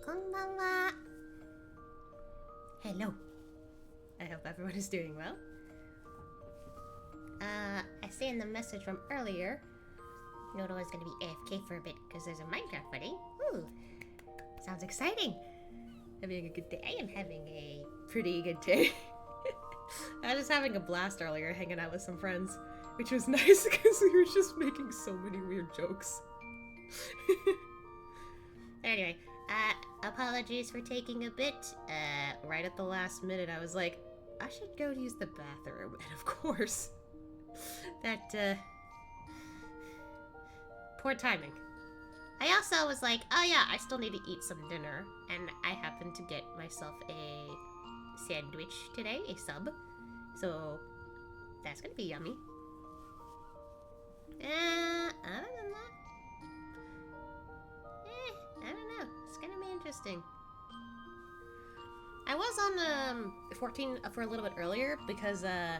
Konbanwa. Hello. I hope everyone is doing well. I see in the message from earlier, Noodle is gonna be AFK for a bit because there's a Minecraft buddy. Ooh, sounds exciting. Having a good day. I am having a pretty good day. I was having a blast earlier hanging out with some friends, which was nice because we were just making so many weird jokes. Anyway, apologies for taking a bit. Right at the last minute, I was like, I should go use the bathroom. And of course, that, poor timing. I also was like, oh yeah, I still need to eat some dinner. And I happened to get myself a sandwich today, a sub. So, that's gonna be yummy. Other than that, I don't know. It's gonna be interesting. I was on 14 for a little bit earlier because I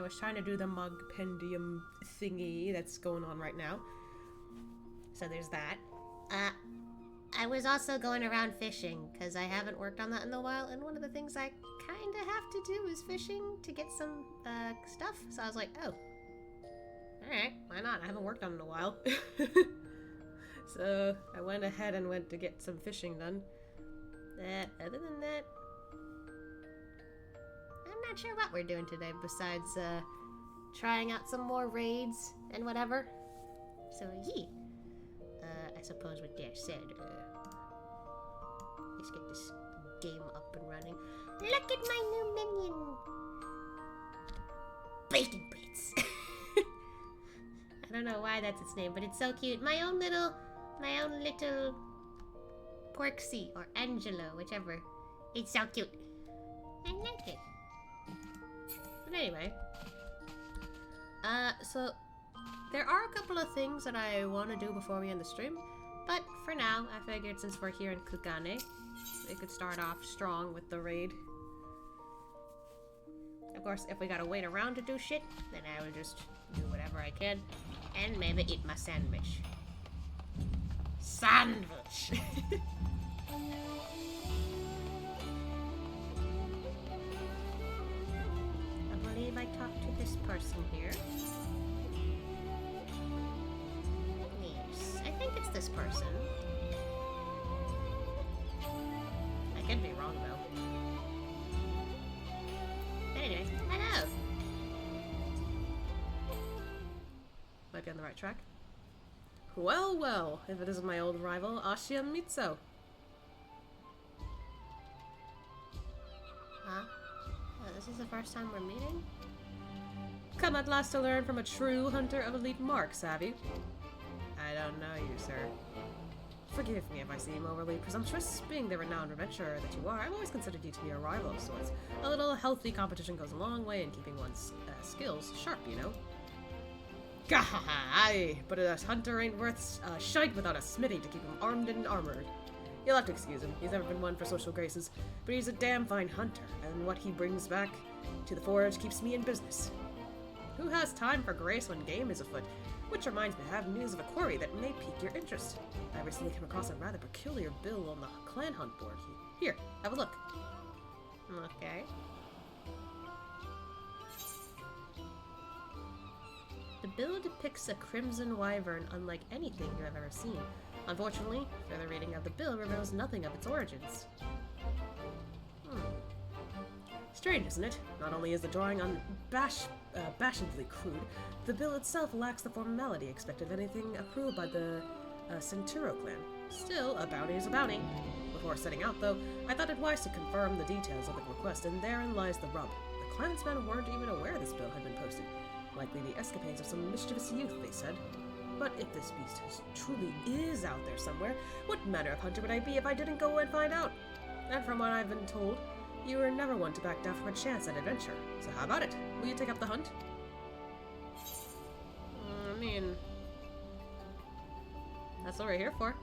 was trying to do the Mugpendium thingy that's going on right now. So there's that. I was also going around fishing because I haven't worked on that in a while, and one of the things I kind of have to do is fishing to get some stuff. So I was like, oh, alright, why not? I haven't worked on it in a while. So I went ahead and went to get some fishing done. Other than that, I'm not sure what we're doing today besides trying out some more raids and whatever. So yeah, I suppose with that said, let's get this game up and running. Look at my new minion! Bacon Bits! I don't know why that's its name, but it's so cute. My own little Porksy or Angelo, whichever. It's so cute. I like it. But anyway, so there are a couple of things that I want to do before we end the stream, but for now, I figured since we're here in Kugane, we could start off strong with the raid. Of course, if we gotta wait around to do shit, then I will just do whatever I can, and maybe eat my sandwich. Sandwich! I believe I talked to this person here. Yes, I think it's this person. I could be wrong though. Anyway, hello! Might be on the right track. Well, well, if it isn't my old rival, Ashia Mitsu. Huh? Oh, this is the first time we're meeting? Come at last to learn from a true hunter of elite marks, have you? I don't know you, sir. Forgive me if I seem overly presumptuous. Being the renowned adventurer that you are, I've always considered you to be a rival of sorts. A little healthy competition goes a long way in keeping one's skills sharp, you know? Gah! But a hunter ain't worth shite without a smithy to keep him armed and armored. You'll have to excuse him. He's never been one for social graces, but he's a damn fine hunter, and what he brings back to the forge keeps me in business. Who has time for grace when game is afoot? Which reminds me, I have news of a quarry that may pique your interest. I recently came across a rather peculiar bill on the clan hunt board. Here, have a look. Okay. The bill depicts a crimson wyvern unlike anything you have ever seen. Unfortunately, further reading of the bill reveals nothing of its origins. Strange, isn't it? Not only is the drawing unabashedly crude, the bill itself lacks the formality expected of anything approved by the Centuro clan. Still, a bounty is a bounty. Before setting out, though, I thought it wise to confirm the details of the request, and therein lies the rub. The clansmen weren't even aware this bill had been posted. Likely the escapades of some mischievous youth, they said. But if this beast truly is out there somewhere, what manner of hunter would I be if I didn't go and find out? And from what I've been told, you were never one to back down from a chance at adventure. So how about it? Will you take up the hunt? I mean, that's what we're here for.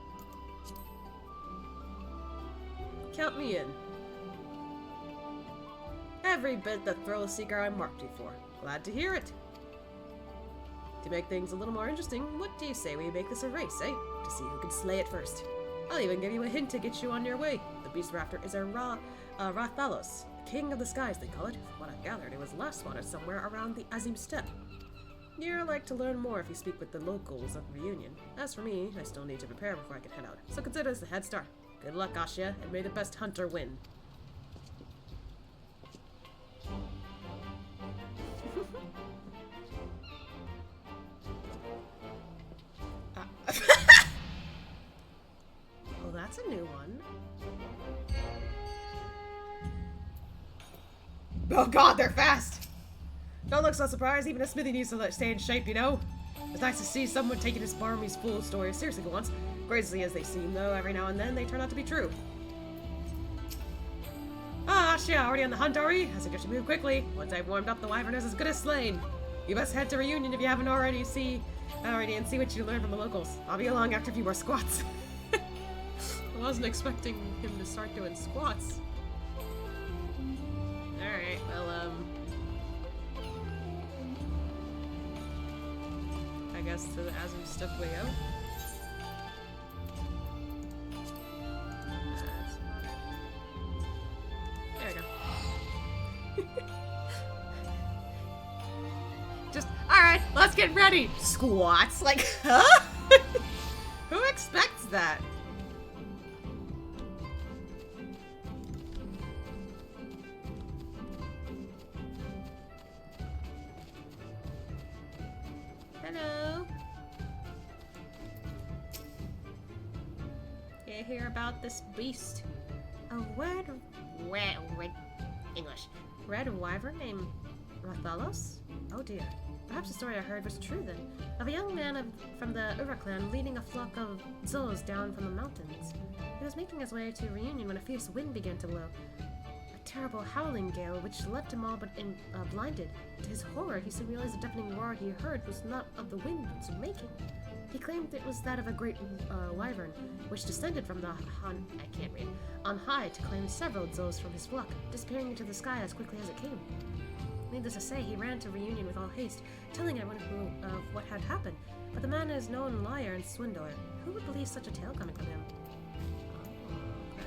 Count me in. Every bit the thrill seeker I marked you for. Glad to hear it. To make things a little more interesting, what do you say we make this a race, eh? To see who can slay it first. I'll even give you a hint to get you on your way. The beast we're after is a Rathalos, king of the skies, they call it. From what I've gathered, it was last spotted somewhere around the Azim Steppe. You're like to learn more if you speak with the locals at the reunion. As for me, I still need to prepare before I can head out. So consider this a head start. Good luck, Asya, and may the best hunter win. Well, that's a new one. Oh god, they're fast! Don't look so surprised, even a smithy needs to stay in shape, you know? It's nice to see someone taking his farmy's full story seriously for once. Crazy as they seem, though, every now and then they turn out to be true. Ah, Asya, already on the hunt, are we? I suggest you move quickly. Once I've warmed up, the wyvern is as good as slain. You best head to Reunion if you haven't already, and see what you learn from the locals. I'll be along after a few more squats. I wasn't expecting him to start doing squats. Alright, well, I guess to the Azim Steppe way out. There we go. Just, alright, let's get ready! Squats? Like, huh? Who expects that? Hello? You hear about this beast? A red English. Red wyvern named Rathalos? Oh dear. Perhaps the story I heard was true then. Of a young man from the Ura clan leading a flock of Zos down from the mountains. He was making his way to Reunion when a fierce wind began to blow. A terrible howling gale which left him all but blinded. To his horror, he soon realized the deafening roar he heard was not of the wind it's making. He claimed it was that of a great wyvern, which descended from the on high to claim several Zos from his flock, disappearing into the sky as quickly as it came. Needless to say, he ran to Reunion with all haste, telling everyone of what had happened. But the man is known liar and swindler. Who would believe such a tale coming from him? Oh, okay.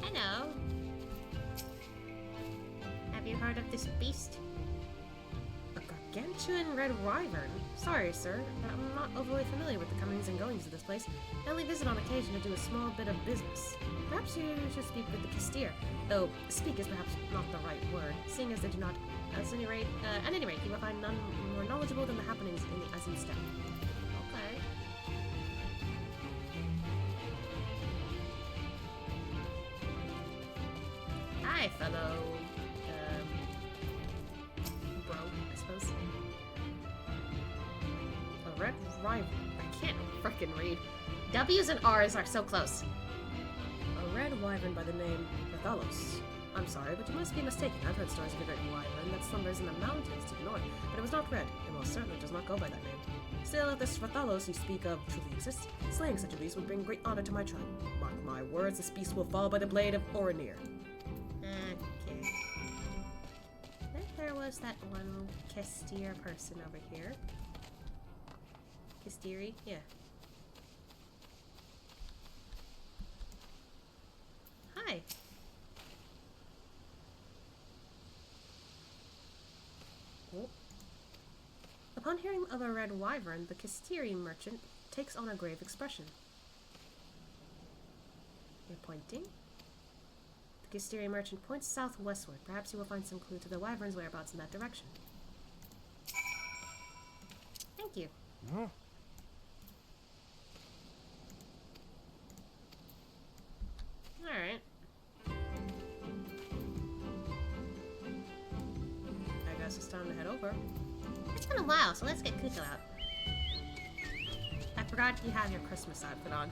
Hello. Have you heard of this beast? A gargantuan red wyvern? Sorry, sir, but I'm not overly familiar with the comings and goings of this place. I only visit on occasion to do a small bit of business. Perhaps you should speak with the Castir, though speak is perhaps not the right word, seeing as they do not. At any rate, you will find none more knowledgeable than the happenings in the Azim Steppe. Okay. Hi, fellow. Bro, I suppose. A red wyvern. I can't frickin' read. W's and R's are so close. A red wyvern by the name Rathalos. I'm sorry, but you must be mistaken. I've heard stories of a great wyvern that slumbers in the mountains to the north, but it was not red, and most certainly does not go by that name. Still, if this Rathalos you speak of truly exists, slaying such a beast would bring great honor to my tribe. Mark my words, this beast will fall by the blade of Orenir. Okay. I think there was that one Castir person over here. Castiri? Yeah. Hi. Oh. Upon hearing of a red wyvern, the Castiri merchant takes on a grave expression. You're pointing? The Castiri merchant points southwestward. Perhaps you will find some clue to the wyvern's whereabouts in that direction. Thank you. Huh? Alright. I guess it's time to head over. It's been a while, so let's get Kuto out. I forgot you have your Christmas outfit on.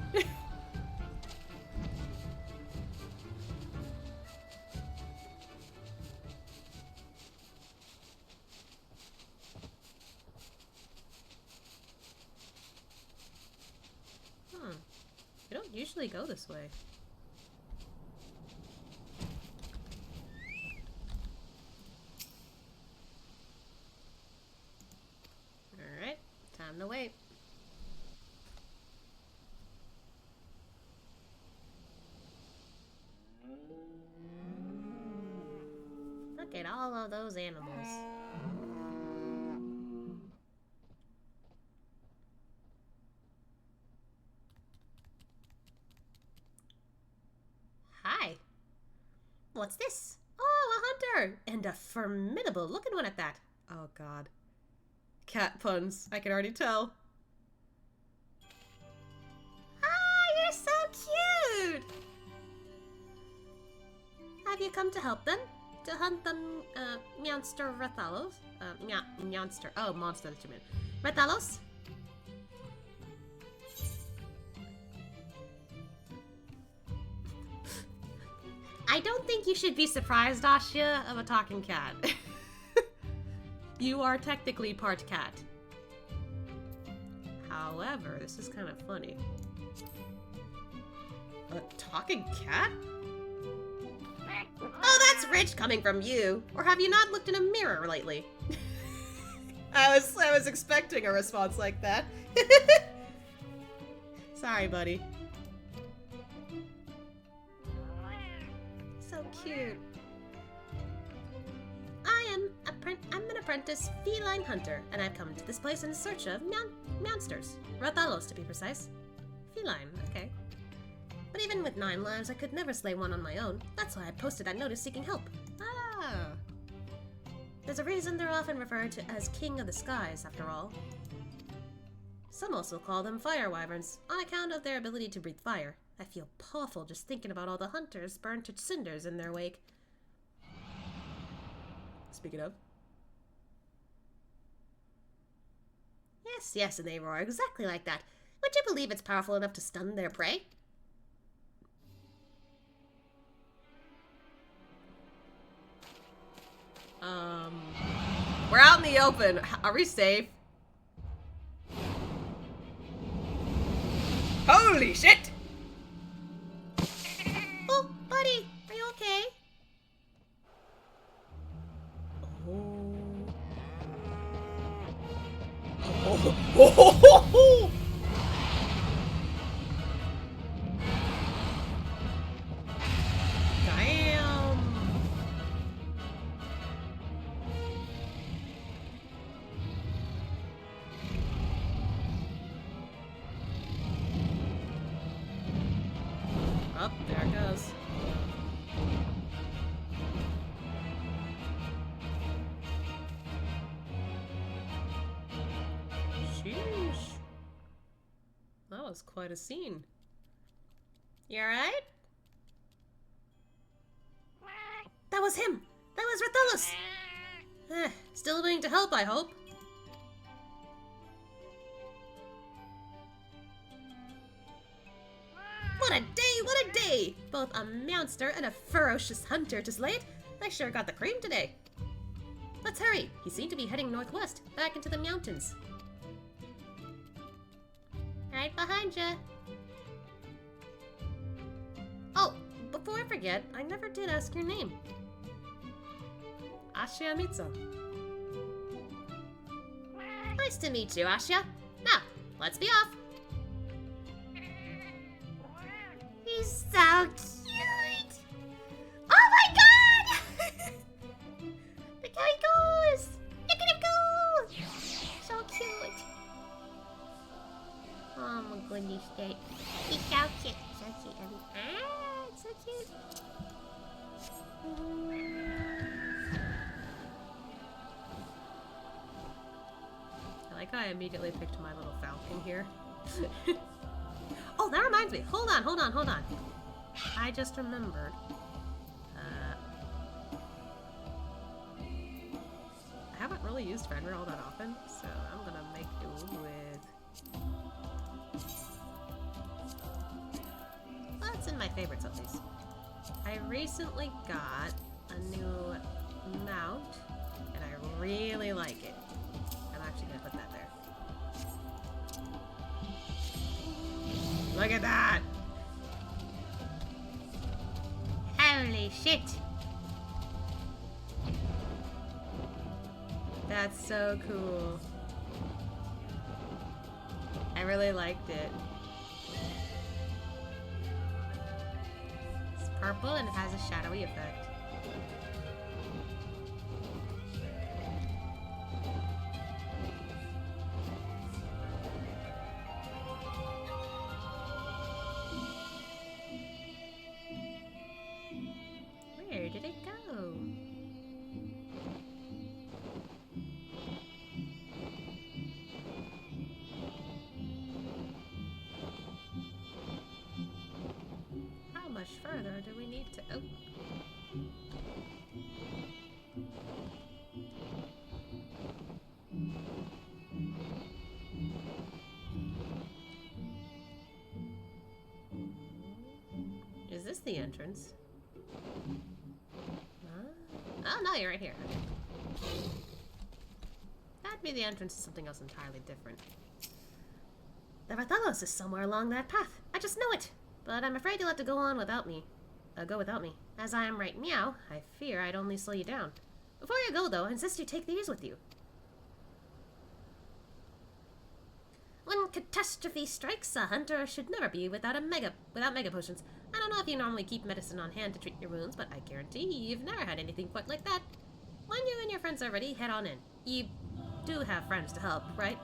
I don't usually go this way. to wait. Look at all of those animals. Hi. What's this? Oh, a hunter! And a formidable looking one at that. Oh, God. Cat puns. I can already tell. Ah, you're so cute! Have you come to help them? To hunt the monster Rathalos? Monster. Oh, monster that you mean. Rathalos? I don't think you should be surprised, Asya, of a talking cat. You are technically part cat. However, this is kind of funny. A talking cat? Oh, that's rich coming from you. Or have you not looked in a mirror lately? I was expecting a response like that. Sorry, buddy. So cute. I'm an apprentice feline hunter, and I've come to this place in search of monsters. Rathalos, to be precise. Feline, okay. But even with 9 lives, I could never slay one on my own. That's why I posted that notice seeking help. Ah. There's a reason they're often referred to as King of the Skies, after all. Some also call them fire wyverns, on account of their ability to breathe fire. I feel powerful just thinking about all the hunters burned to cinders in their wake. Speaking of. Yes, and they roar exactly like that. Would you believe it's powerful enough to stun their prey? We're out in the open. Are we safe? Holy shit! Oh, buddy, are you okay? Oh. Damn. Oh, there it goes. Sheesh. That was quite a scene. You alright? That was him! That was Rathalos! Still willing to help, I hope. What a day! What a day! Both a monster and a ferocious hunter to slay it. I sure got the cream today. Let's hurry. He seemed to be heading northwest, back into the mountains. Right behind you. Oh, before I forget, I never did ask your name. Asya Mitsu. Nice to meet you, Asya. Now, let's be off. He's so cute. Oh my god! Look how he goes. Look at him go. So cute. Oh my goodness, that. He's so cute. So cute. So cute. I like how I immediately picked my little falcon here. Oh, that reminds me. Hold on. I just remembered. I haven't really used Fenrir all that often, so I'm gonna make do with... That's in my favorites, at least. I recently got a new mount, and I really like it. I'm actually gonna put that there. Look at that! Holy shit! That's so cool. I really liked it. It's purple and it has a shadowy effect. Where did it go? How much further do we need to... Oh. Is this the entrance? Oh, no, you're right here. Okay. That'd be the entrance to something else entirely different. The Varthalos is somewhere along that path. I just know it. But I'm afraid you'll have to go on without me. Go without me. As I am right now, I fear I'd only slow you down. Before you go, though, I insist you take these with you. When catastrophe strikes, a hunter should never be without mega potions. I don't know if you normally keep medicine on hand to treat your wounds, but I guarantee you've never had anything quite like that. When you and your friends are ready, head on in. You do have friends to help, right?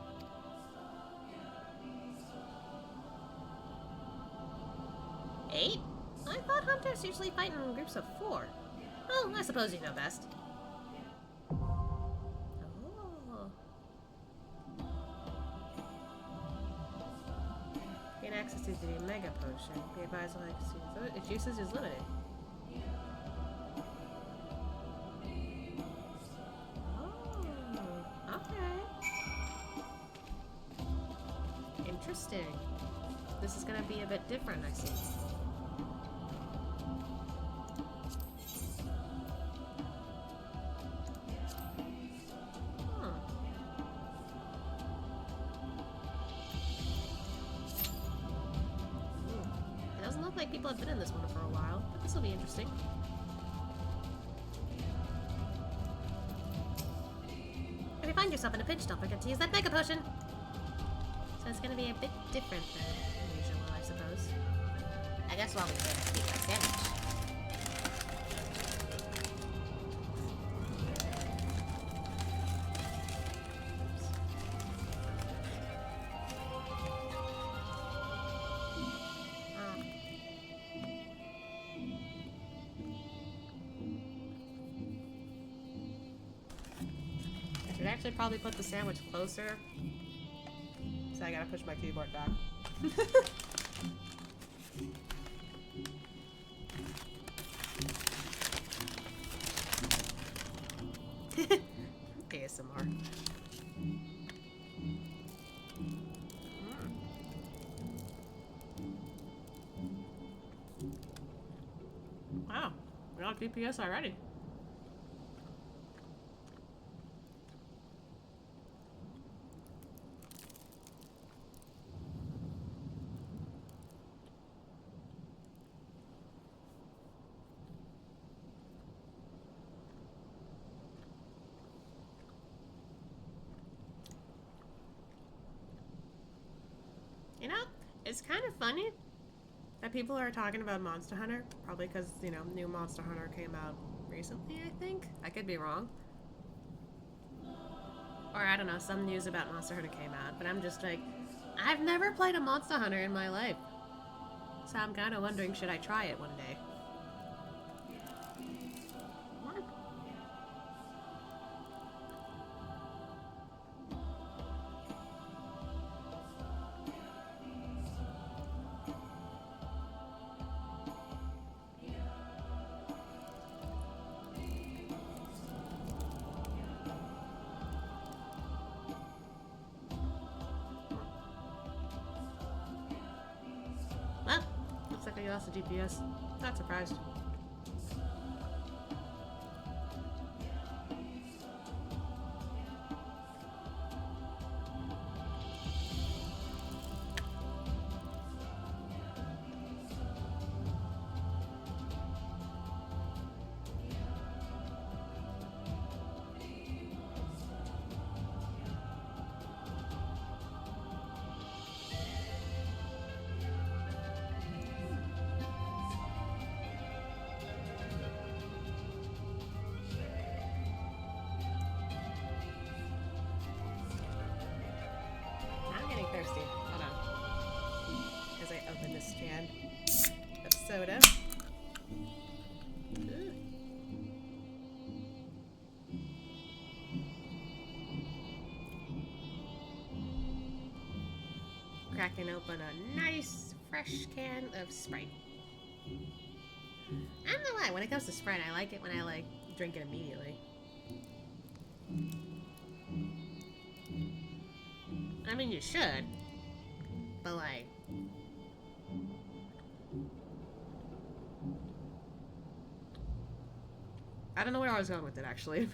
Eight? I thought hunters usually fight in groups of 4. Well, I suppose you know best. Oh. Gain access to the mega potion. Be advised when its usage is limited. Oh, okay. Interesting. This is gonna be a bit different, I see. Like people have been in this one for a while, but this will be interesting. If you find yourself in a pinch, don't forget to use that mega potion. So it's gonna be a bit different than usual, I suppose. I guess while we wait, I keep my sandwich. I should actually probably put the sandwich closer. So I gotta push my keyboard back. ASMR. Wow, we're on DPS already. You know, it's kind of funny that people are talking about Monster Hunter, probably because, you know, new Monster Hunter came out recently, I think. I could be wrong. Or, I don't know, some news about Monster Hunter came out, but I'm just like, I've never played a Monster Hunter in my life. So I'm kind of wondering, should I try it one day? Well, looks like I lost the GPS. Not surprised. soda. Ugh. Cracking open a nice fresh can of Sprite. I don't know why, when it comes to Sprite, I like it when I like drink it immediately. I mean, you should, but like, I don't know where I was going with it actually.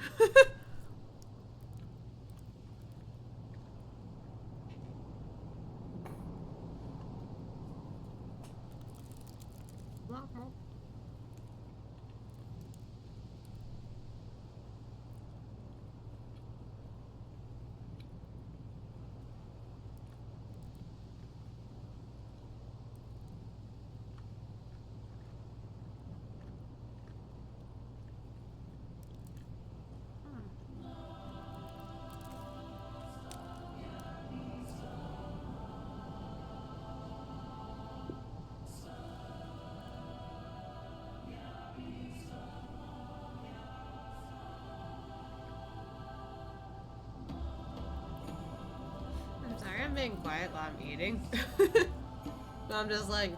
I'm being quiet while I'm eating. So I'm just like,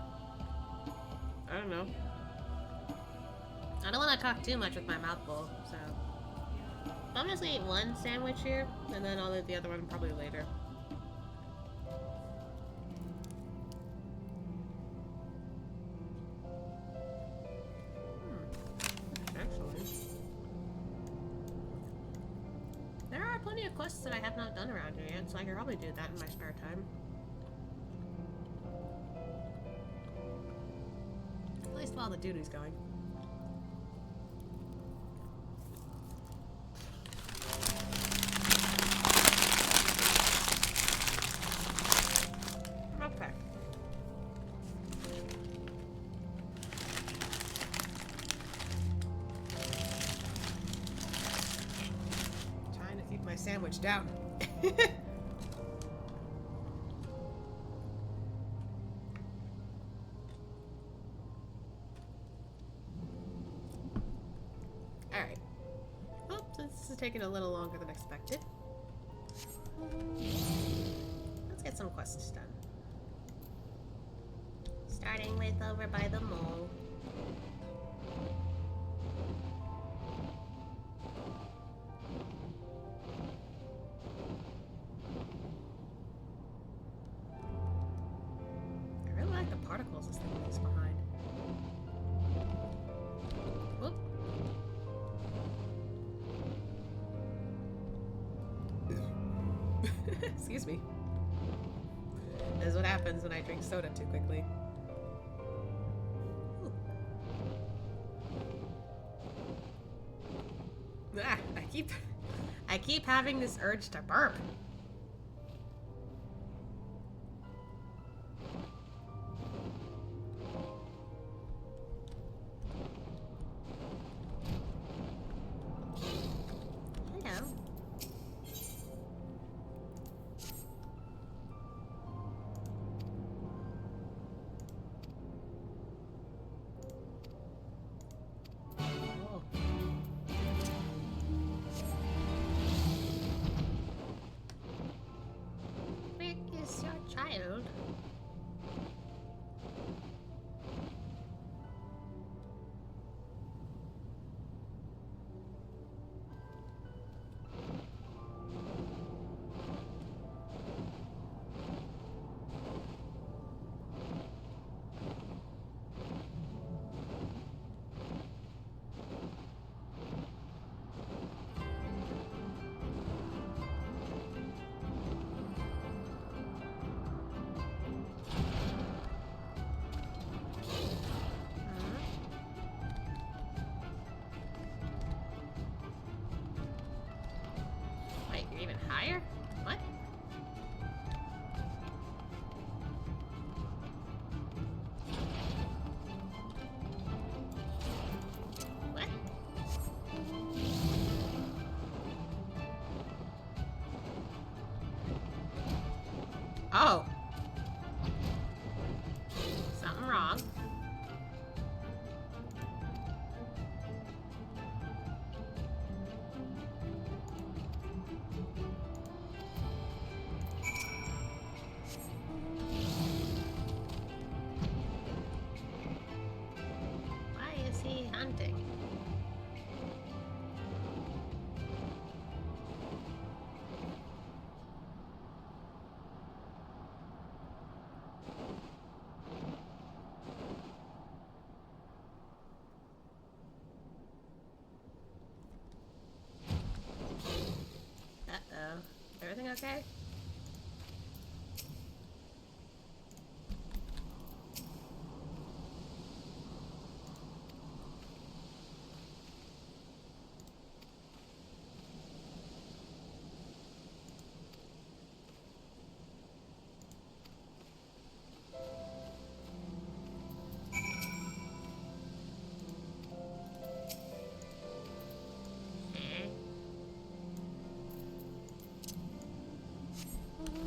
I don't know. I don't want to talk too much with my mouth full, so I'm just gonna eat one sandwich here, and then I'll eat the other one probably later. Actually, there are plenty of quests that I have not done around here yet, so I can probably do that in my spare time. At least while the duty's going. Okay. Trying to keep my sandwich down. Alright. Well, this is taking a little longer than expected. Let's get some quests done. Starting with over by the mall. I really like the particles this thing leaves behind. Whoop. Excuse me. This is what happens when I drink soda too quickly. Ooh. Ah, I keep having this urge to burp. Hello. Oh. Where is your child? Wait, you're even higher? What? What? Oh. Something wrong. hunting. Uh-oh. Everything okay?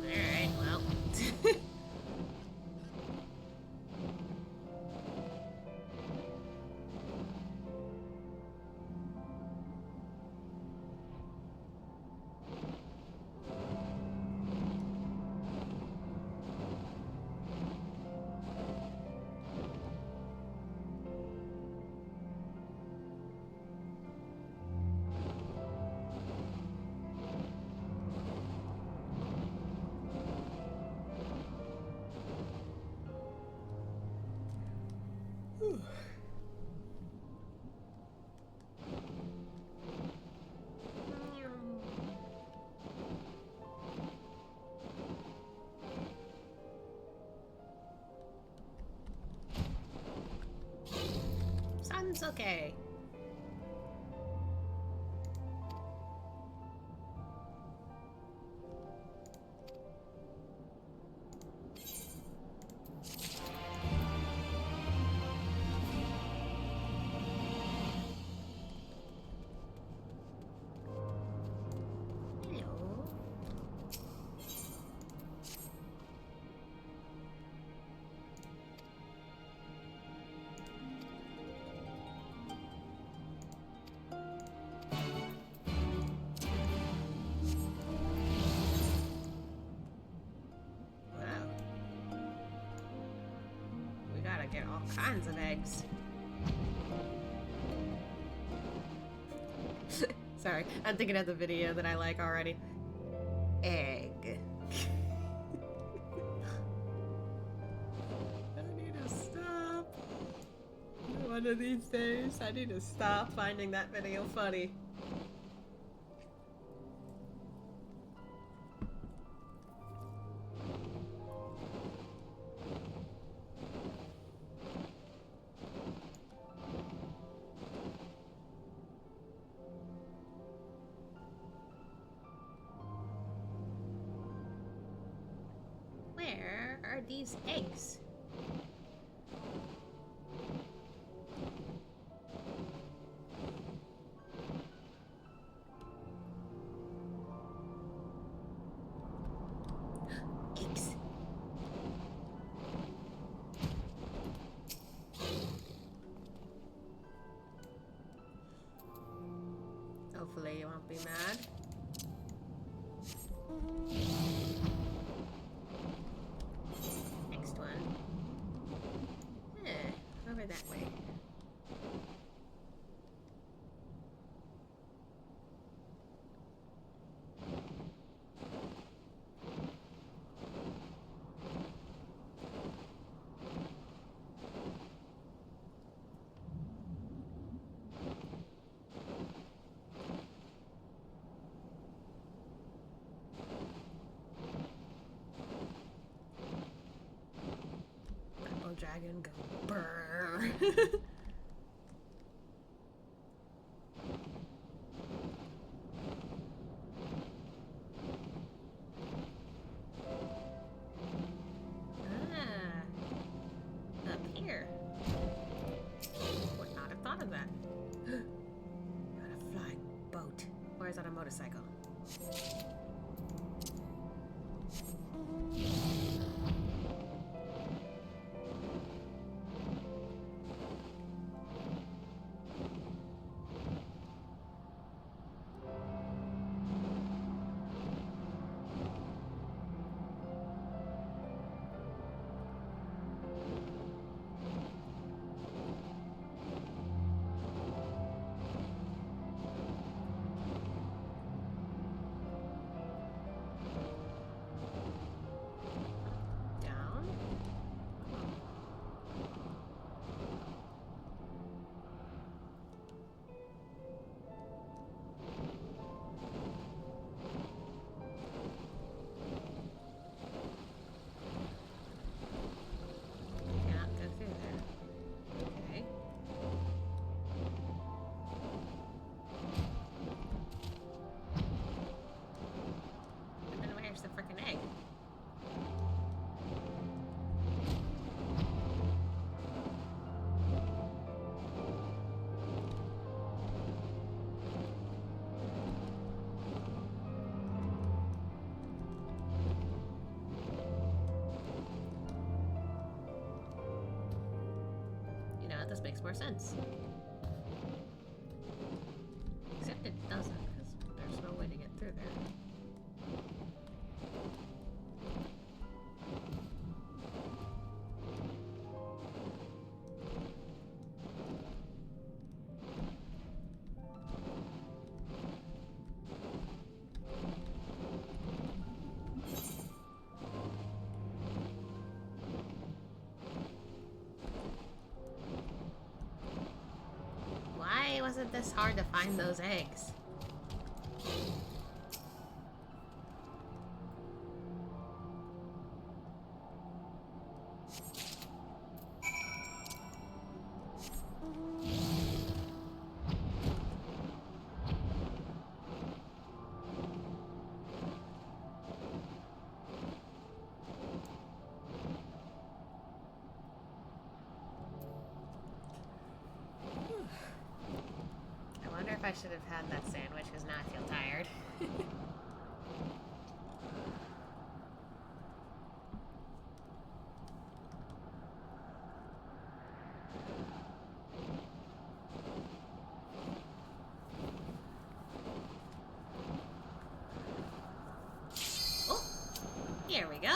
Alright, well. Sounds okay. Hello. Wow. We gotta get all kinds of eggs. Sorry, I'm thinking of the video that I like already. Egg. I need to stop. One of these days, I need to stop finding that video funny. Where are these eggs? Eggs. Hopefully you won't be mad. Next one. Over that way. Purple dragon go brrr. Up here. Would not have thought of that. Got a flying boat. Or is that a motorcycle? this makes more sense. Except it doesn't, because there's no way to get through there. Why wasn't this hard to find those eggs? I should have had that sandwich because now I feel tired. Oh, here we go.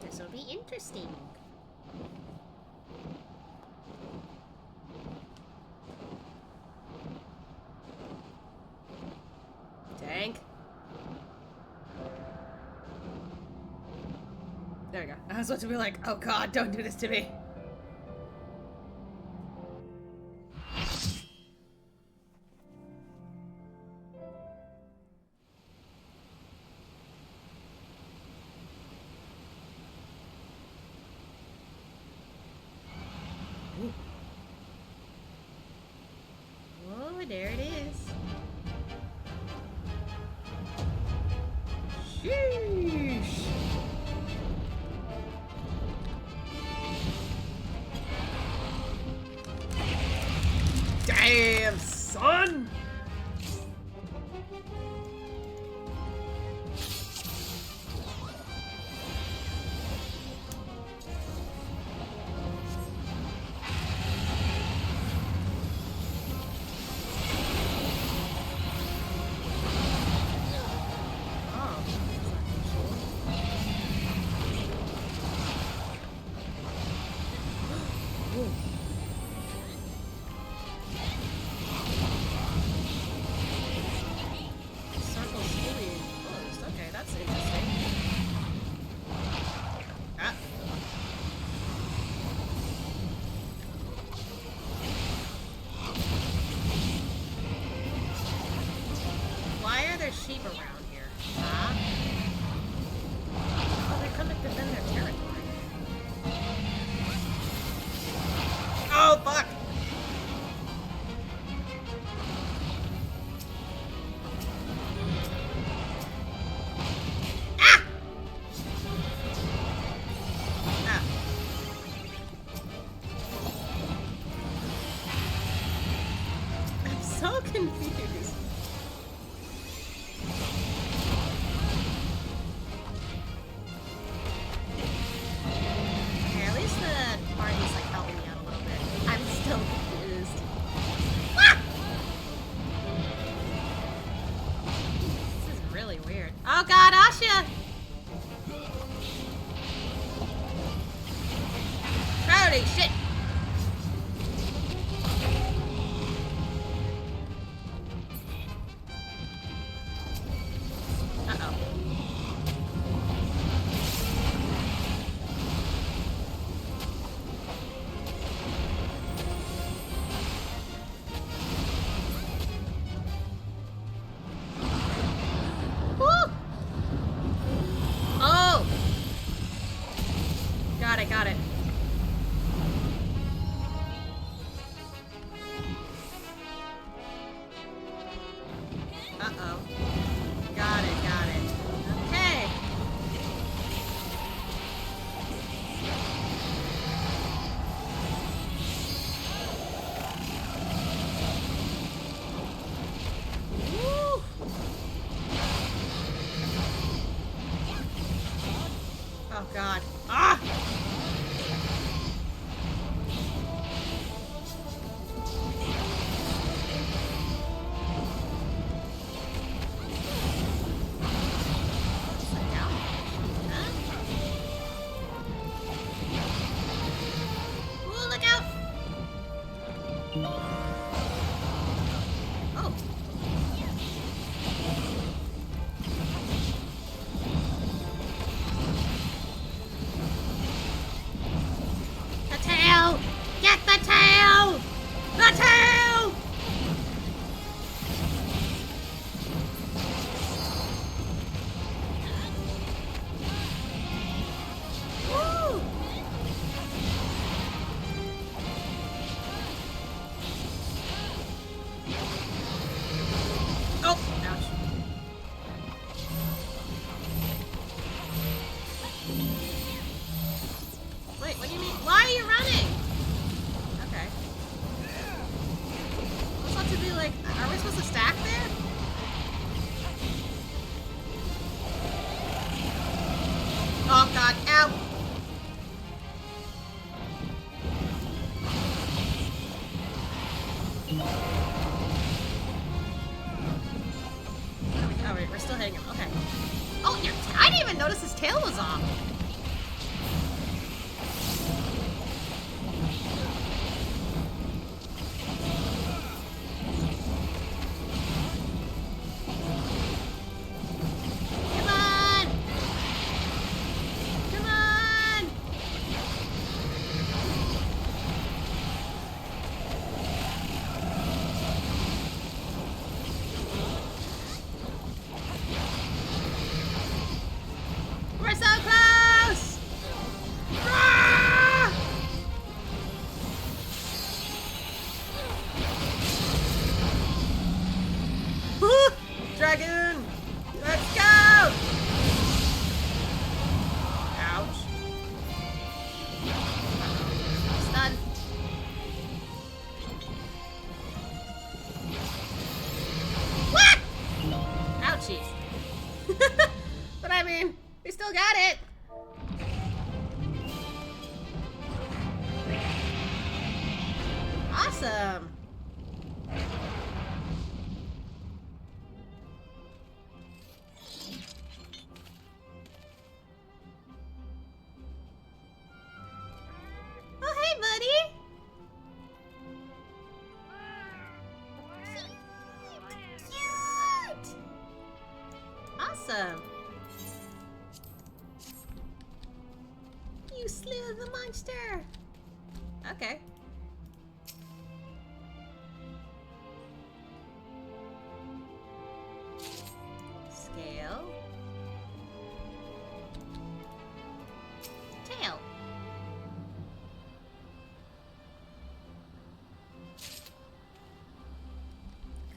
This will be interesting. There we go. I was about to be like, oh god, don't do this to me. Ooh. Oh, there it is. Sheesh. Damn, son! Sheep around here. Huh? Oh, they're coming to defend their territory. Oh, fuck! Ah! Ah. I'm so confused. Oh god, Asha! Holy shit! Uh-oh. Got it. Uh-oh. Got it. Okay. Woo! Oh God. Ah! Ooh, look out! Oh. The tail! Get the tail! The tail! Woo! Oh, ouch. Wait, what do you mean? Why are you running? Okay. What's supposed to be like, are we supposed to stack there? Oh god, ow! Oh wait, we're still hitting him, okay. Oh, I didn't even notice his tail was off. Come on! Come on! We're so close! Ah! Woo! Dragon! Let's go! Ouch. Stun. What? Ouchies. But I mean, we still got it. Awesome. Oh, hey, buddy. Cute. Awesome. You slew the monster. Okay. Scale. Tail.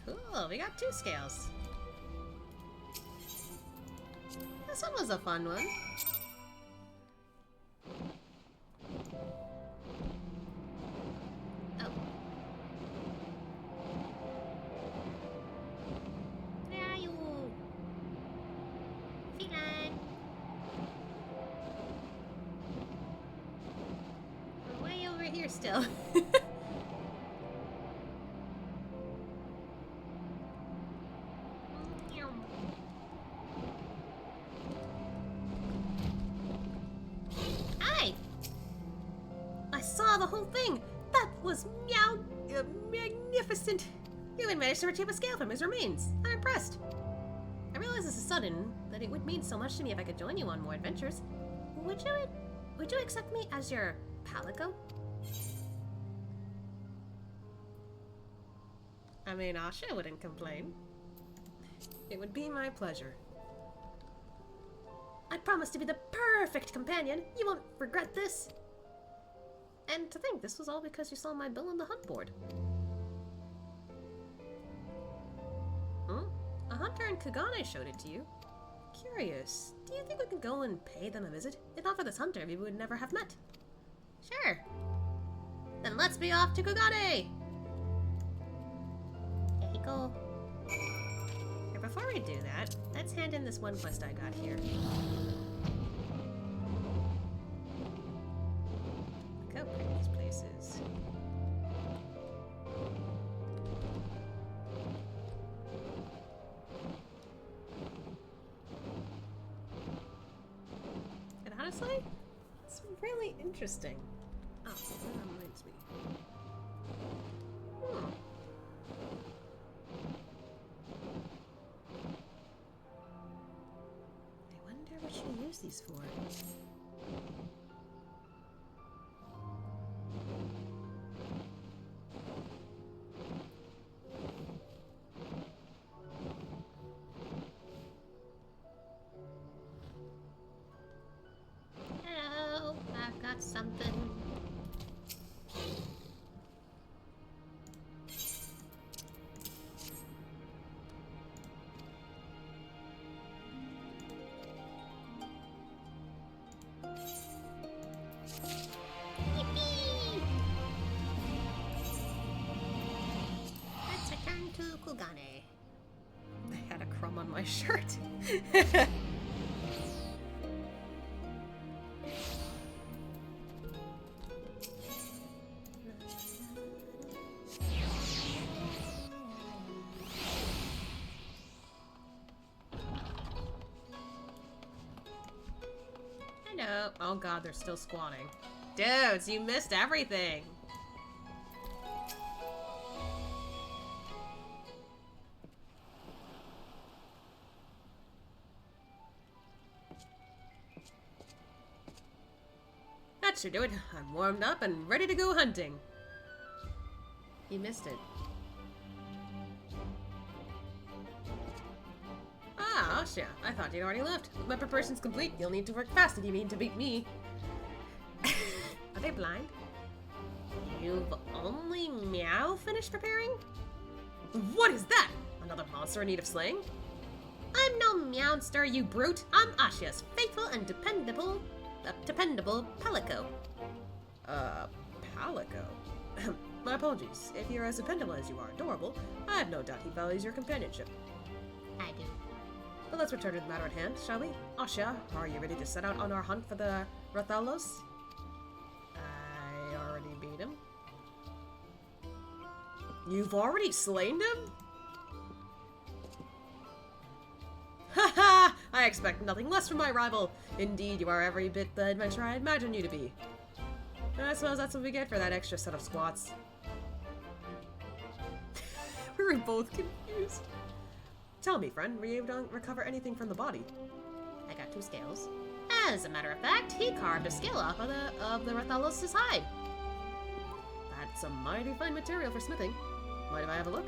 Cool, we got 2 scales. This one was a fun one. Oh. Where are you? Feline. We're way over here still. Hi! I saw the whole thing! That was magnificent! You even managed to retrieve a scale from his remains. I'm impressed. I realize this is sudden, that it would mean so much to me if I could join you on more adventures. Would you accept me as your palico? I mean, Asha wouldn't complain. It would be my pleasure. I promise to be the perfect companion. You won't regret this. And to think this was all because you saw my bill on the hunt board. Hmm? A hunter in Kugane showed it to you. Curious. Do you think we could go and pay them a visit? If not for this hunter, we would never have met. Sure. Then let's be off to Kugane! There you go. Here, before we do that, let's hand in this one quest I got here. honestly, it's really interesting. Oh, that reminds me. I wonder what you use these for. Hello, I've got something. Yippee! Let's return to Kugane. I had a crumb on my shirt. Hello. Oh god, they're still squatting. Dudes, you missed everything! That should do it. I'm warmed up and ready to go hunting. You missed it. Ah, Asha, I thought you'd already left. My preparation's complete. You'll need to work fast if you mean to beat me. Are they blind? You've only meow finished preparing? What is that? Another monster in need of slaying? I'm no meowster, you brute. I'm Ashia's faithful and dependable palico. Palico? My apologies. If you're as dependable as you are adorable, I have no doubt he values your companionship. I do. But let's return to the matter at hand, shall we? Asha, are you ready to set out on our hunt for the Rathalos? I already beat him. You've already slain him? Haha! I expect nothing less from my rival. Indeed, you are every bit the adventurer I imagined you to be. I suppose that's what we get for that extra set of squats. We were both confused. Tell me, friend, were you able to recover anything from the body? I got 2 scales. As a matter of fact, he carved a scale off of the Rathalos' hide. That's a mighty fine material for smithing. Mind if I have a look?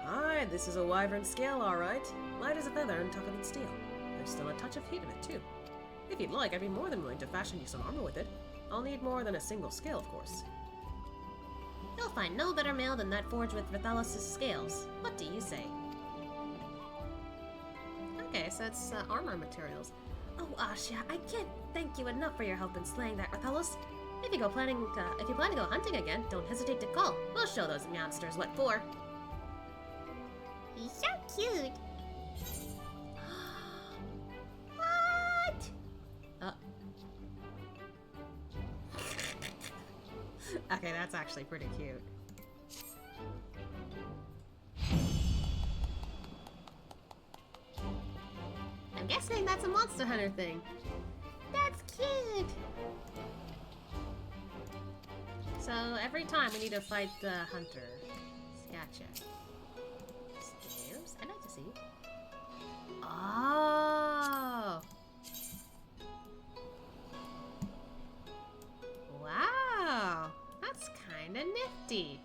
Hi, this is a wyvern scale, alright. Light as a feather and tougher than steel. There's still a touch of heat in it, too. If you'd like, I'd be more than willing to fashion you some armor with it. I'll need more than a single scale, of course. You'll find no better mail than that forged with Rathalos' scales. What do you say? Okay, so it's armor materials. Oh, Asha, I can't thank you enough for your help in slaying that Rathalos. If you plan to go hunting again, don't hesitate to call. We'll show those monsters what for. He's so cute. What? Okay, that's actually pretty cute. I'm guessing that's a Monster Hunter thing. That's cute. So every time we need to fight the hunter. Gotcha. Stairs? I'd like to see. Oh! Wow! That's kinda nifty.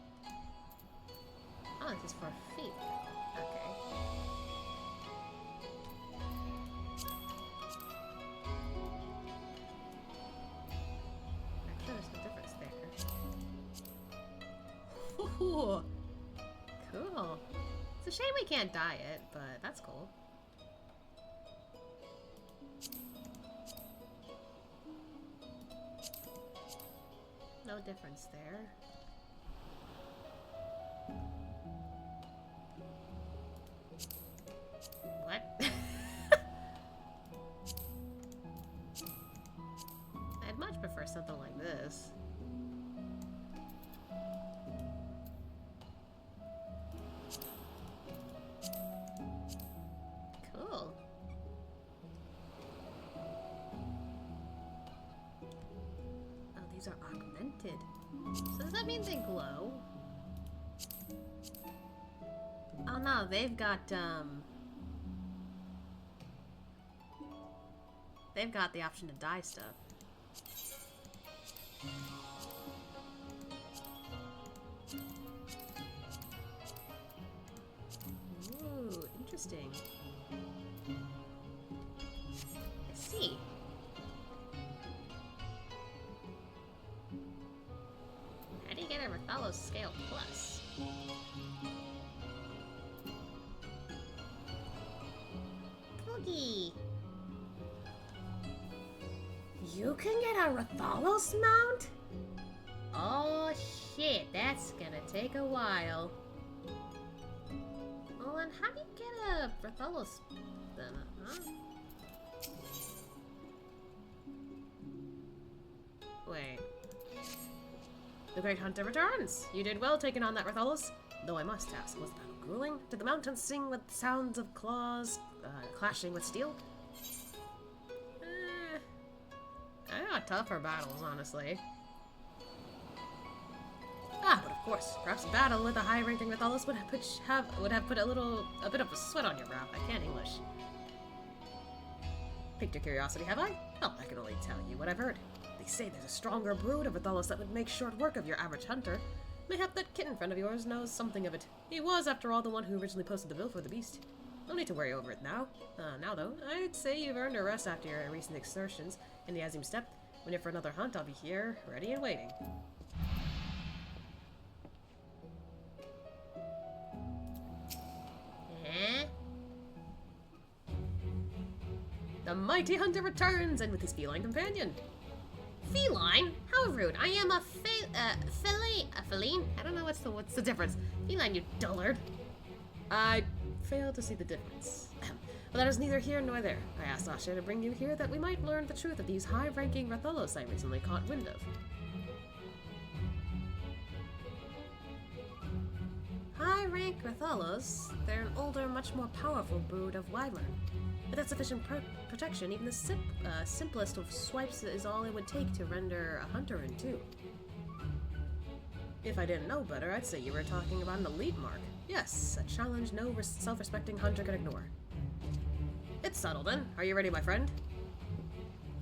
Oh, this is for feet. Okay. Actually, there's no difference there. Ooh, cool. It's a shame we can't dye it, but that's cool. No difference there. What? I'd much prefer something like this. tinted. So does that mean they glow? Oh no, they've got the option to dye stuff. Ooh, interesting. I see. How do you get a Rathalos Scale Plus? Poogie! You can get a Rathalos mount? Oh shit, that's gonna take a while. Well then, how do you get a Rathalos then, huh? Wait. The Great Hunter returns! You did well taking on that Rathalos. Though I must ask, was the battle grueling? Did the mountains sing with sounds of claws clashing with steel? I got tougher battles, honestly. Ah, but of course, perhaps a battle with a high-ranking Rathalos would have put a bit of a sweat on your brow. I can't English. Piqued your curiosity, have I? Well, I can only tell you what I've heard. They say there's a stronger brood of Rathalos that would make short work of your average hunter. Mayhap that kitten friend of yours knows something of it. He was, after all, the one who originally posted the bill for the beast. No need to worry over it now. Now though, I'd say you've earned a rest after your recent exertions in the Azim Steppe. When you're for another hunt, I'll be here, ready and waiting. The mighty hunter returns, and with his feline companion. Feline? How rude! I am a feline? I don't know what's the difference. Feline, you dullard. I fail to see the difference. Well, that is neither here nor there. I asked Asha to bring you here that we might learn the truth of these high-ranking Rathalos I recently caught wind of. High-rank Rathalos? They're an older, much more powerful brood of wyvern. Without sufficient protection, even the simplest of swipes is all it would take to render a hunter in two. If I didn't know better, I'd say you were talking about an elite mark. Yes, a challenge no self-respecting hunter can ignore. It's settled then. Are you ready, my friend?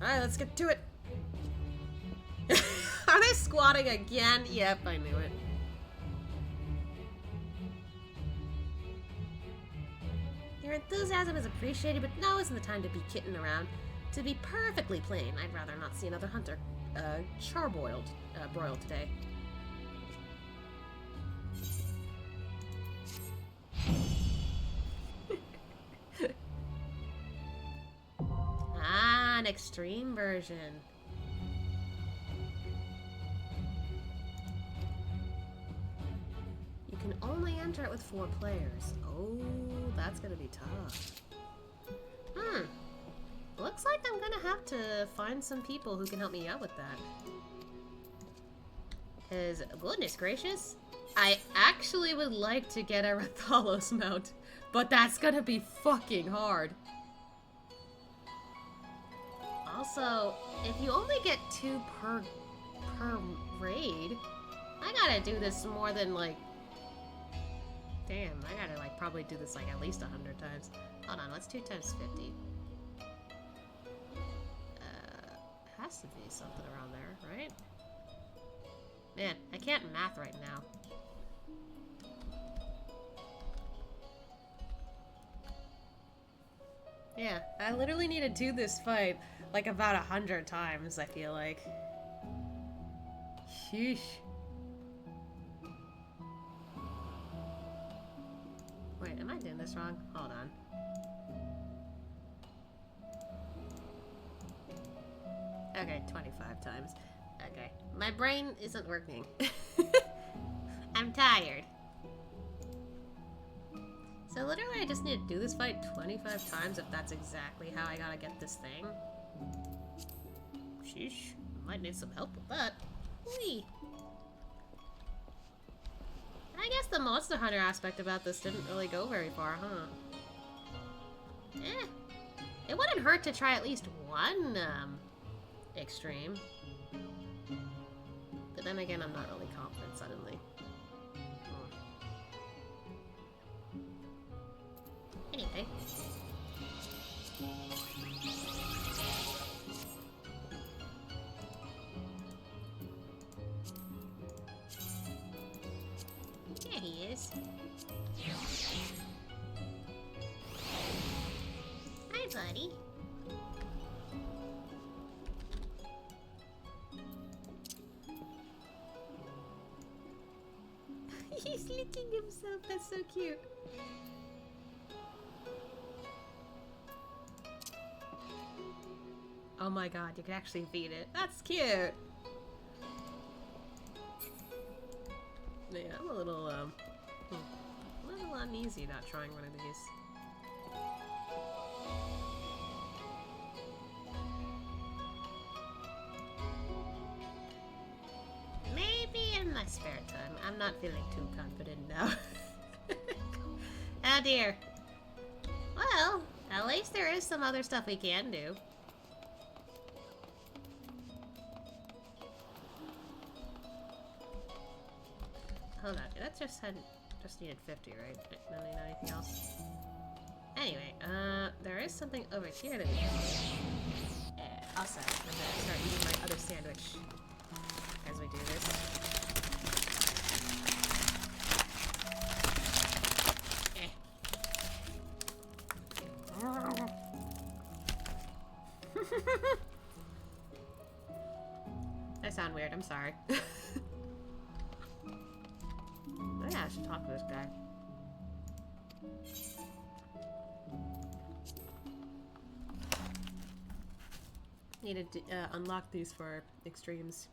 Alright, let's get to it. Are they squatting again? Yep, I knew it. Your enthusiasm is appreciated, but now isn't the time to be kidding around. To be perfectly plain, I'd rather not see another hunter, broiled today. An extreme version. You can only enter it with 4 players. Oh, that's gonna be tough. Looks like I'm gonna have to find some people who can help me out with that. Cause, goodness gracious, I actually would like to get a Rathalos mount, but that's gonna be fucking hard. Also, if you only get 2 per raid, I gotta do this more than like... Damn, I gotta like probably do this like at least 100 times. Hold on, what's 2 times 50? Has to be something around there, right? Man, I can't math right now. Yeah, I literally need to do this fight like about 100 times, I feel like. Sheesh. Wait, am I doing this wrong? Hold on. Okay, 25 times. Okay. My brain isn't working. I'm tired. So literally I just need to do this fight 25 times if that's exactly how I gotta get this thing. Sheesh. Might need some help with that. Whee! I guess the Monster Hunter aspect about this didn't really go very far, huh? It wouldn't hurt to try at least one, extreme. But then again, I'm not really confident suddenly. Anyway. There he is. Hi, buddy. He's licking himself. That's so cute. Oh my god, you can actually feed it. That's cute. Yeah, I'm a little uneasy not trying one of these. Maybe in my spare time. I'm not feeling too confident now. Oh dear. Well, at least there is some other stuff we can do. Hold on, that just needed 50, right? Don't need anything else. Anyway, there is something over here that we can do. Also, I'm gonna start eating my other sandwich as we do this. I sound weird, I'm sorry. Oh yeah, I should talk to this guy. Need to unlock these for extremes.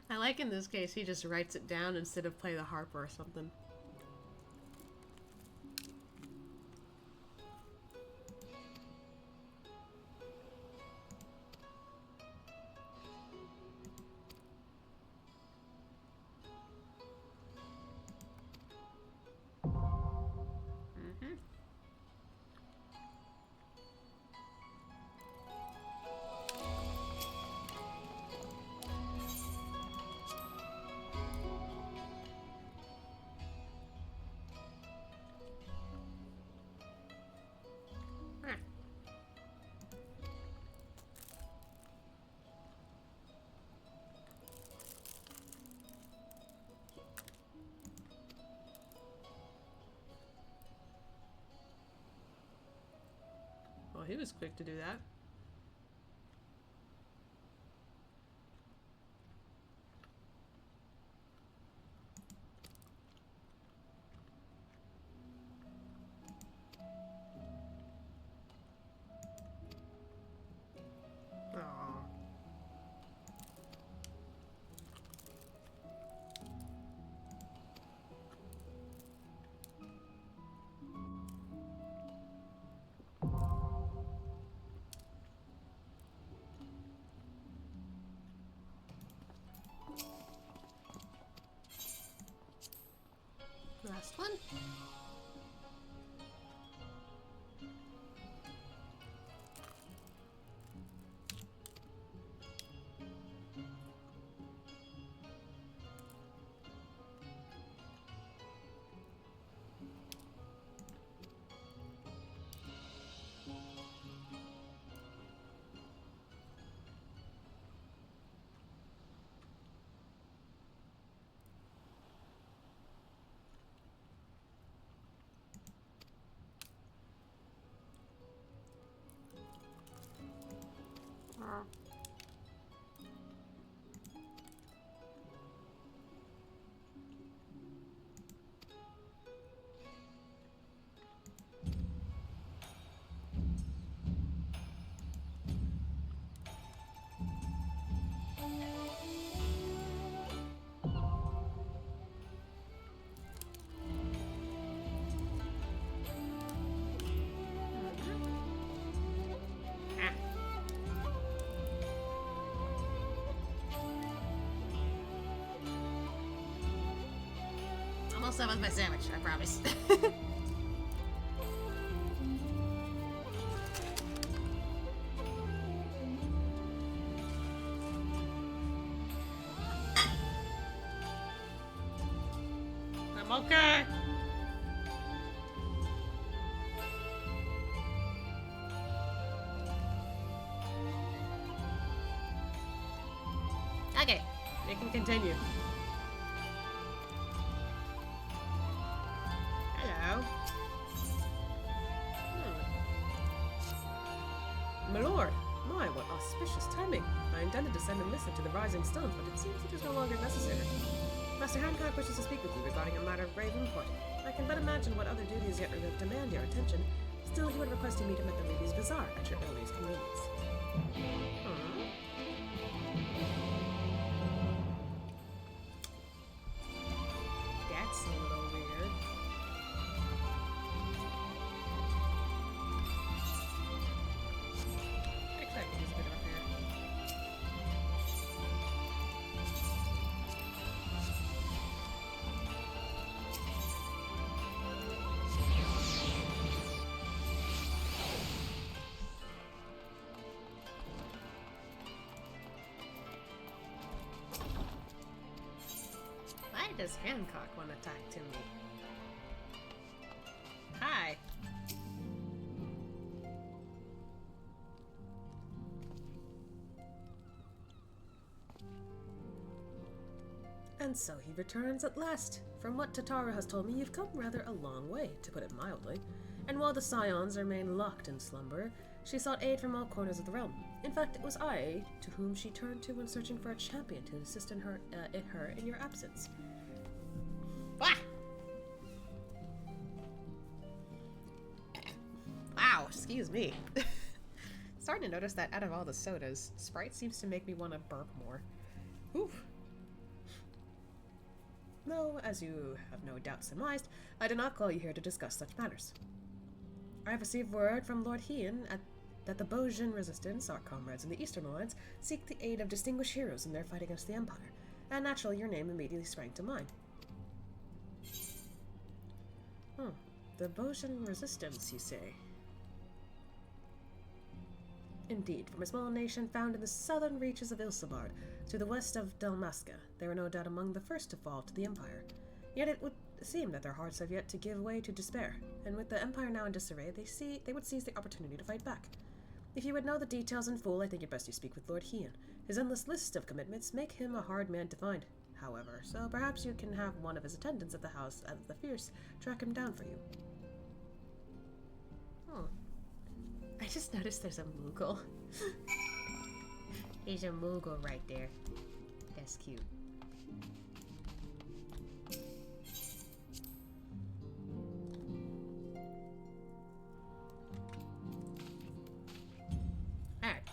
I like in this case he just writes it down instead of play the harp or something. Well, he was quick to do that. Aww. Last one. almost done with my sandwich, I promise. I'm okay. Okay, We can continue. Hello. My lord, my, what auspicious timing. I intended to send a missive to the Rising Stones, but it seems it is no longer necessary. Master Hancock wishes to speak with you regarding a matter of grave import. I can but imagine what other duties yet demand your attention. Still, he would request you meet him at the Lady's Bazaar at your earliest convenience. That's a little weird. Except he's a bit of a pair. why does Hancock want to talk to me? Hi. And so he returns at last. From what Tatara has told me, you've come rather a long way, to put it mildly. And while the Scions remain locked in slumber, she sought aid from all corners of the realm. In fact, it was I to whom she turned to when searching for a champion to assist in her in your absence. Ah! Wow, excuse me. Starting to notice that out of all the sodas, Sprite seems to make me want to burp more. Oof. No, as you have no doubt surmised, I did not call you here to discuss such matters. I have received word from Lord Heian that the Bozjan Resistance, our comrades in the Eastern Alliance, seek the aid of distinguished heroes in their fight against the Empire, and naturally your name immediately sprang to mind. The Bozjan Resistance, you say? Indeed, from a small nation found in the southern reaches of Ilsabard, to the west of Dalmasca, they were no doubt among the first to fall to the Empire. Yet it would seem that their hearts have yet to give way to despair, and with the Empire now in disarray, they would seize the opportunity to fight back. If you would know the details in full, I think it best you speak with Lord Heian. His endless list of commitments make him a hard man to find, however, so perhaps you can have one of his attendants at the House of the Fierce track him down for you. I just noticed there's a Moogle. There's a Moogle right there. That's cute. Alright.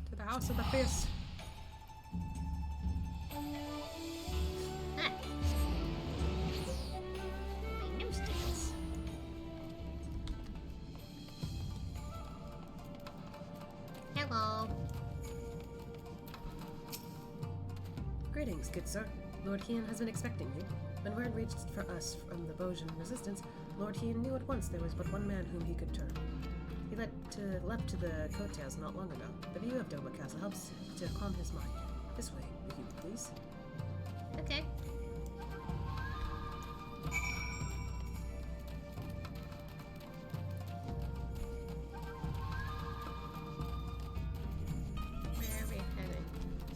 To the House of the Fierce. Ah. My nose tickles. Hello. Greetings, good sir. Lord Heian has been expecting you. When word reached for us from the Bozjan Resistance, Lord Heian knew at once there was but one man whom he could turn. He leapt to the coattails not long ago. The view of Doba Castle helps to calm his mind. This way, if you would please. Okay. Where are we heading?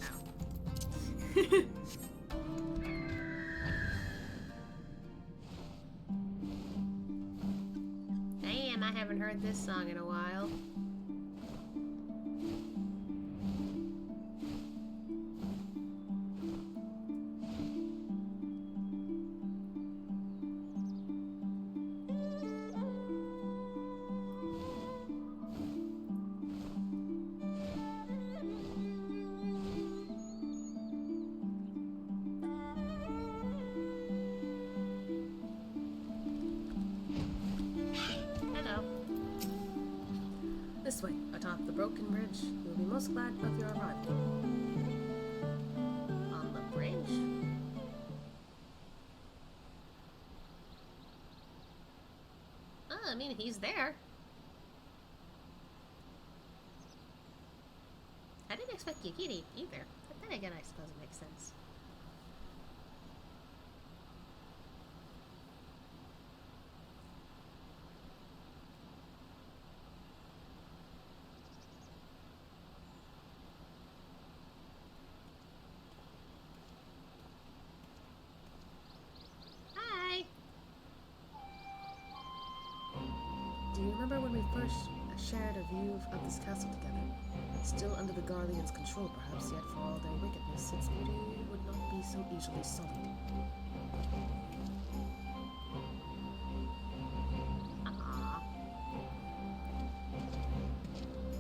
Oh. Damn, I haven't heard this song in a while. Hello. This way, atop the broken bridge. We will be most glad of your arrival. On the bridge? mean, he's there. I didn't expect Yukiri either. But then again, I suppose it makes sense. Hi! Do you remember when we first shared a view of this castle together? Still under the Guardian's control, perhaps, yet for all their wickedness, its beauty would not be so easily sullied.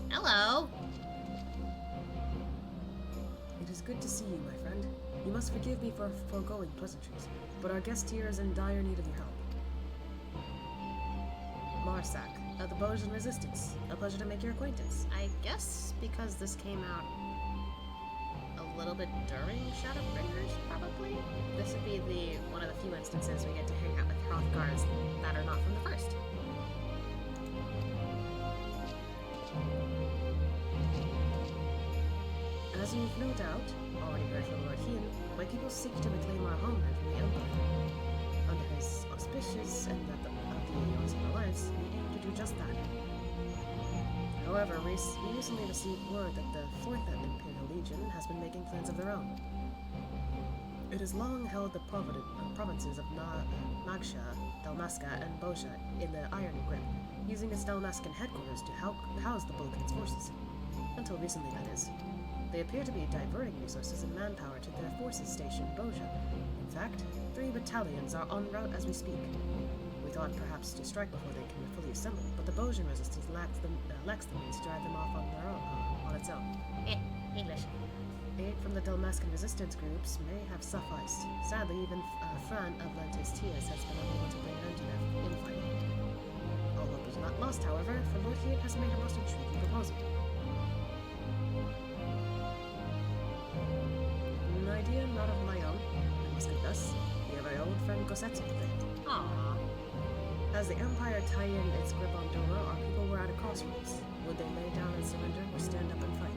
Hello! It is good to see you, my friend. You must forgive me for foregoing pleasantries, but our guest here is in dire need of your help. Marsak, of the Bozjan Resistance. A pleasure to make your acquaintance. I guess because this came out a little bit during Shadowbringers, probably? This would be one of the few instances we get to hang out with Hrothgars that are not from the first. As you've no doubt already heard from Lord Hien, my people seek to reclaim our homeland from the Empire. Under his auspices and that of the Azim Alliance, we aim to do just that. However, we recently received word that the 4th Imperial Legion has been making plans of their own. It has long held the provinces of Nagsha, Dalmasca, and Bozja in the iron grip, using its Dalmascan headquarters to house the bulk of its forces. Until recently, that is. They appear to be diverting resources and manpower to their forces stationed in Bozja. In fact, 3 battalions are en route as we speak. We thought perhaps to strike before they can fully assemble, but the Bozjan resistance lacks the means to drive them off on their own, on its own. English. Aid from the Dalmascan resistance groups may have sufficed. Sadly, even Fran of Lantes Tias has been unable to bring an end to their infighting. All hope is not lost, however, for Lord Hien has made a most intriguing proposal. An idea not of my own, I must confess. We have our old friend Gosetsu to thank. Aww. As the Empire tied in its grip on Dora, our people were at a crossroads. Would they lay down and surrender, or stand up and fight?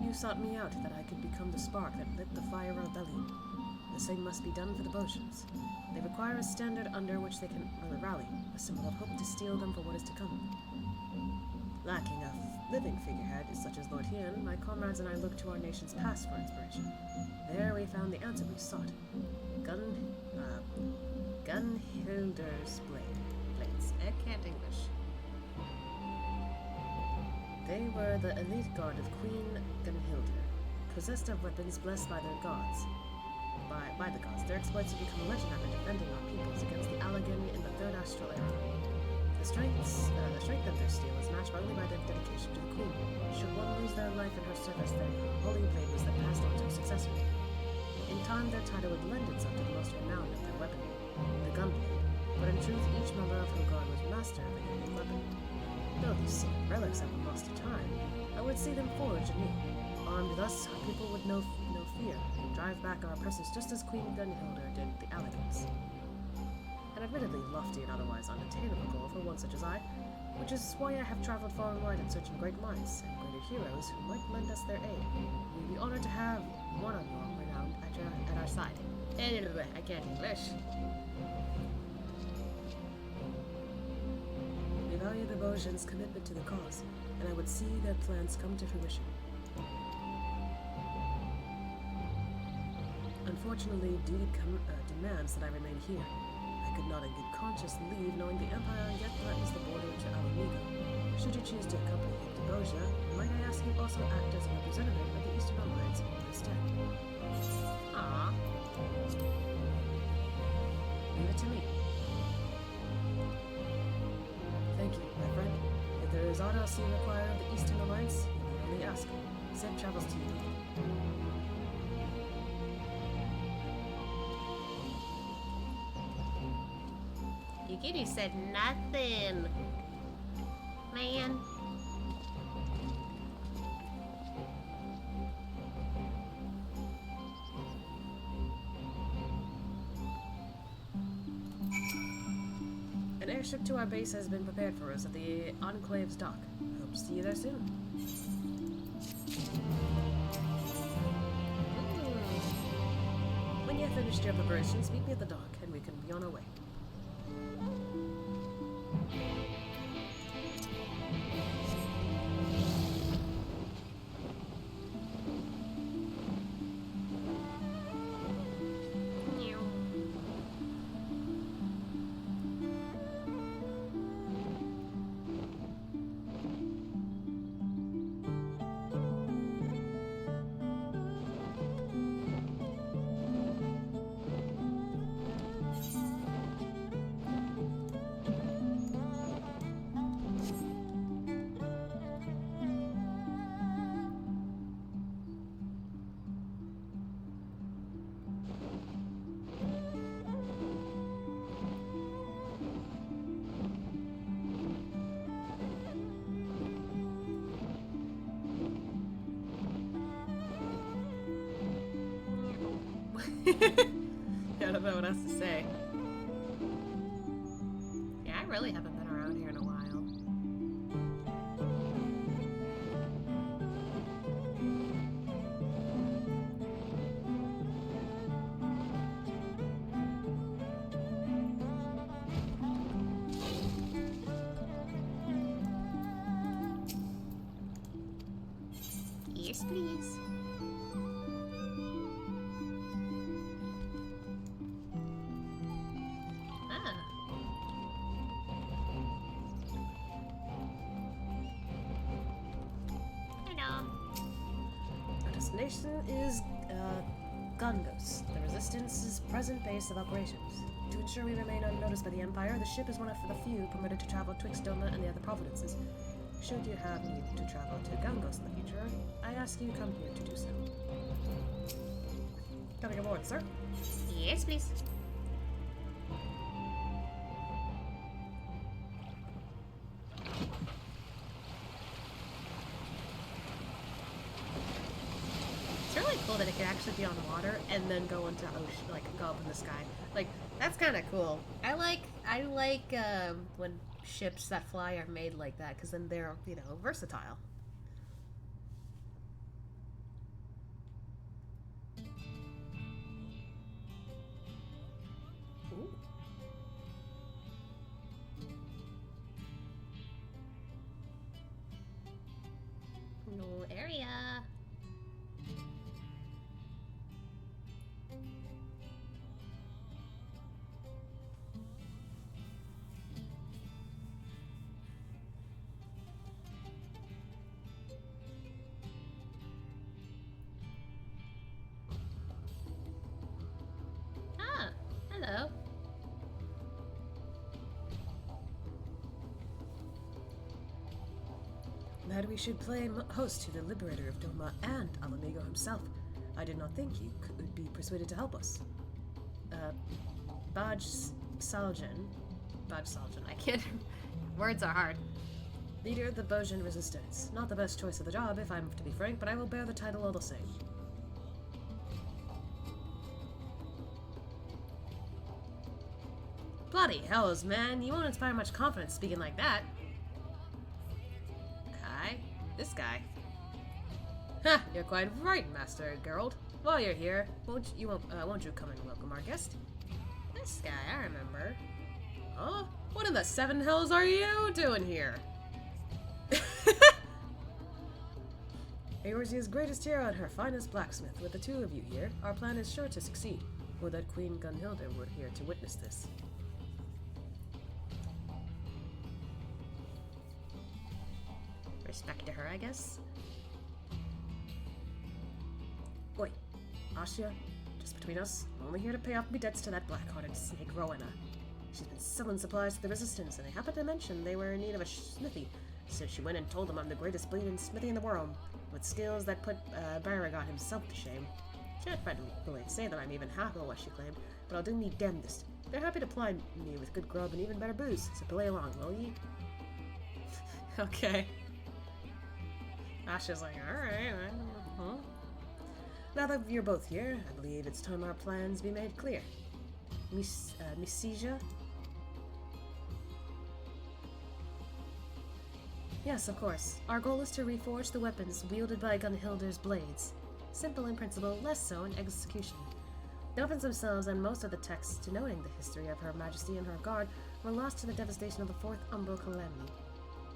You sought me out that I could become the spark that lit the fire of rebellion. The same must be done for the Bozjans. They require a standard under which they can rally, a symbol of hope to steel them for what is to come. Lacking a living figurehead such as Lord Hien, my comrades and I looked to our nation's past for inspiration. There we found the answer we sought. Gunhilder's blades. I can't English. They were the elite guard of Queen Gunhilder, possessed of weapons blessed by their gods. By the gods, their exploits have become legendary, defending our peoples against the Allagan in the 3rd Astral Era. The strength of their steel is matched only by their dedication to the Queen. Should one lose their life in her service, their holy blade was then passed on to a successor. In time, their title would lend itself to the most renowned of their weaponry, the gunblade. But in truth, each member of her guard was master of a unique weapon. Though these sacred relics have been lost to time, I would see them forged anew. Armed thus, our people would know no fear, and drive back our oppressors just as Queen Gunhilder did the Allagans. An admittedly lofty and otherwise unattainable goal for one such as I, which is why I have traveled far and wide in search of great minds and greater heroes who might lend us their aid. We would be honored to have one of your renowned at our side. Anyway, I can't English. We value the Bozjans' commitment to the cause, and I would see their plans come to fruition. Unfortunately, duty demands that I remain here. I could not in good conscience leave, knowing the Empire yet threatens the border to Alamigo. Should you choose to accompany him to Bozja, might I ask you also act as a representative of the Eastern Alliance in my stead? Aww. Leave it to me. Thank you, my friend. If there is aught else you require of the Eastern Alliance, you may only ask. Safe travels to you. Yukiri said nothing. Man. An airship to our base has been prepared for us at the Enclave's dock. Hope to see you there soon. When you have finished your preparations, meet me at the dock and we can be on our way. I don't know what else to say. Yeah, I really haven't been around here in a while. Yes, please. Our destination is Gungos, the Resistance's present base of operations. To ensure we remain unnoticed by the Empire, the ship is one of the few permitted to travel twixt Doma and the other provinces. Should you have need to travel to Gungos in the future, I ask you come here to do so. Coming aboard, sir. Yes, please. It's really cool that it could actually be on water and then go into ocean, like go up in the sky. Like that's kind of cool. I like when ships that fly are made like that because then they're versatile. Ooh. New area. Ah, hello. That we should play host to the liberator of Doma and Alamigo himself. I did not think you could be persuaded to help us. Bozjan I can't. Words are hard. leader of the Bozjan Resistance. Not the best choice of the job, if I'm to be frank, but I will bear the title all the same. Bloody hells, man. You won't inspire much confidence speaking like that. Hi. This guy. Ha! You're quite right, Master Geralt. While you're here, won't you come and welcome our guest? This guy, I remember. Huh? What in the seven hells are you doing here? Eorzea's greatest hero and her finest blacksmith. With the two of you here, our plan is sure to succeed. Would that Queen Gunhilda were here to witness this. Respect to her, I guess. Oi, Asha, just between us, I'm only here to pay off my debts to that black-hearted snake Rowena. She's been selling supplies to the Resistance, and I happened to mention they were in need of a smithy, so she went and told them I'm the greatest bleeding smithy in the world, with skills that put Baragon himself to shame. She can't really say that I'm even half of what she claimed, but I'll do me damnedest. They're happy to ply me with good grub and even better booze, so play along, will ye? Okay. Asha's like, alright, huh? Now that you're both here, I believe it's time our plans be made clear. Misija? Yes, of course. Our goal is to reforge the weapons wielded by Gunhilder's blades. Simple in principle, less so in execution. The weapons themselves and most of the texts denoting the history of Her Majesty and her guard were lost to the devastation of the Fourth Umbral Calamity.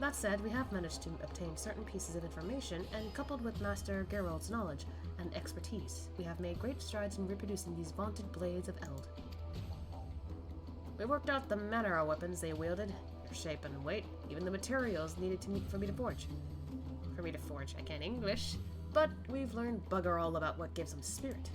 That said, we have managed to obtain certain pieces of information, and coupled with Master Geralt's knowledge and expertise, we have made great strides in reproducing these vaunted blades of Eld. We worked out the manner of weapons they wielded, their shape and weight, even the materials needed for me to forge. I can't English, but we've learned bugger all about what gives them spirit.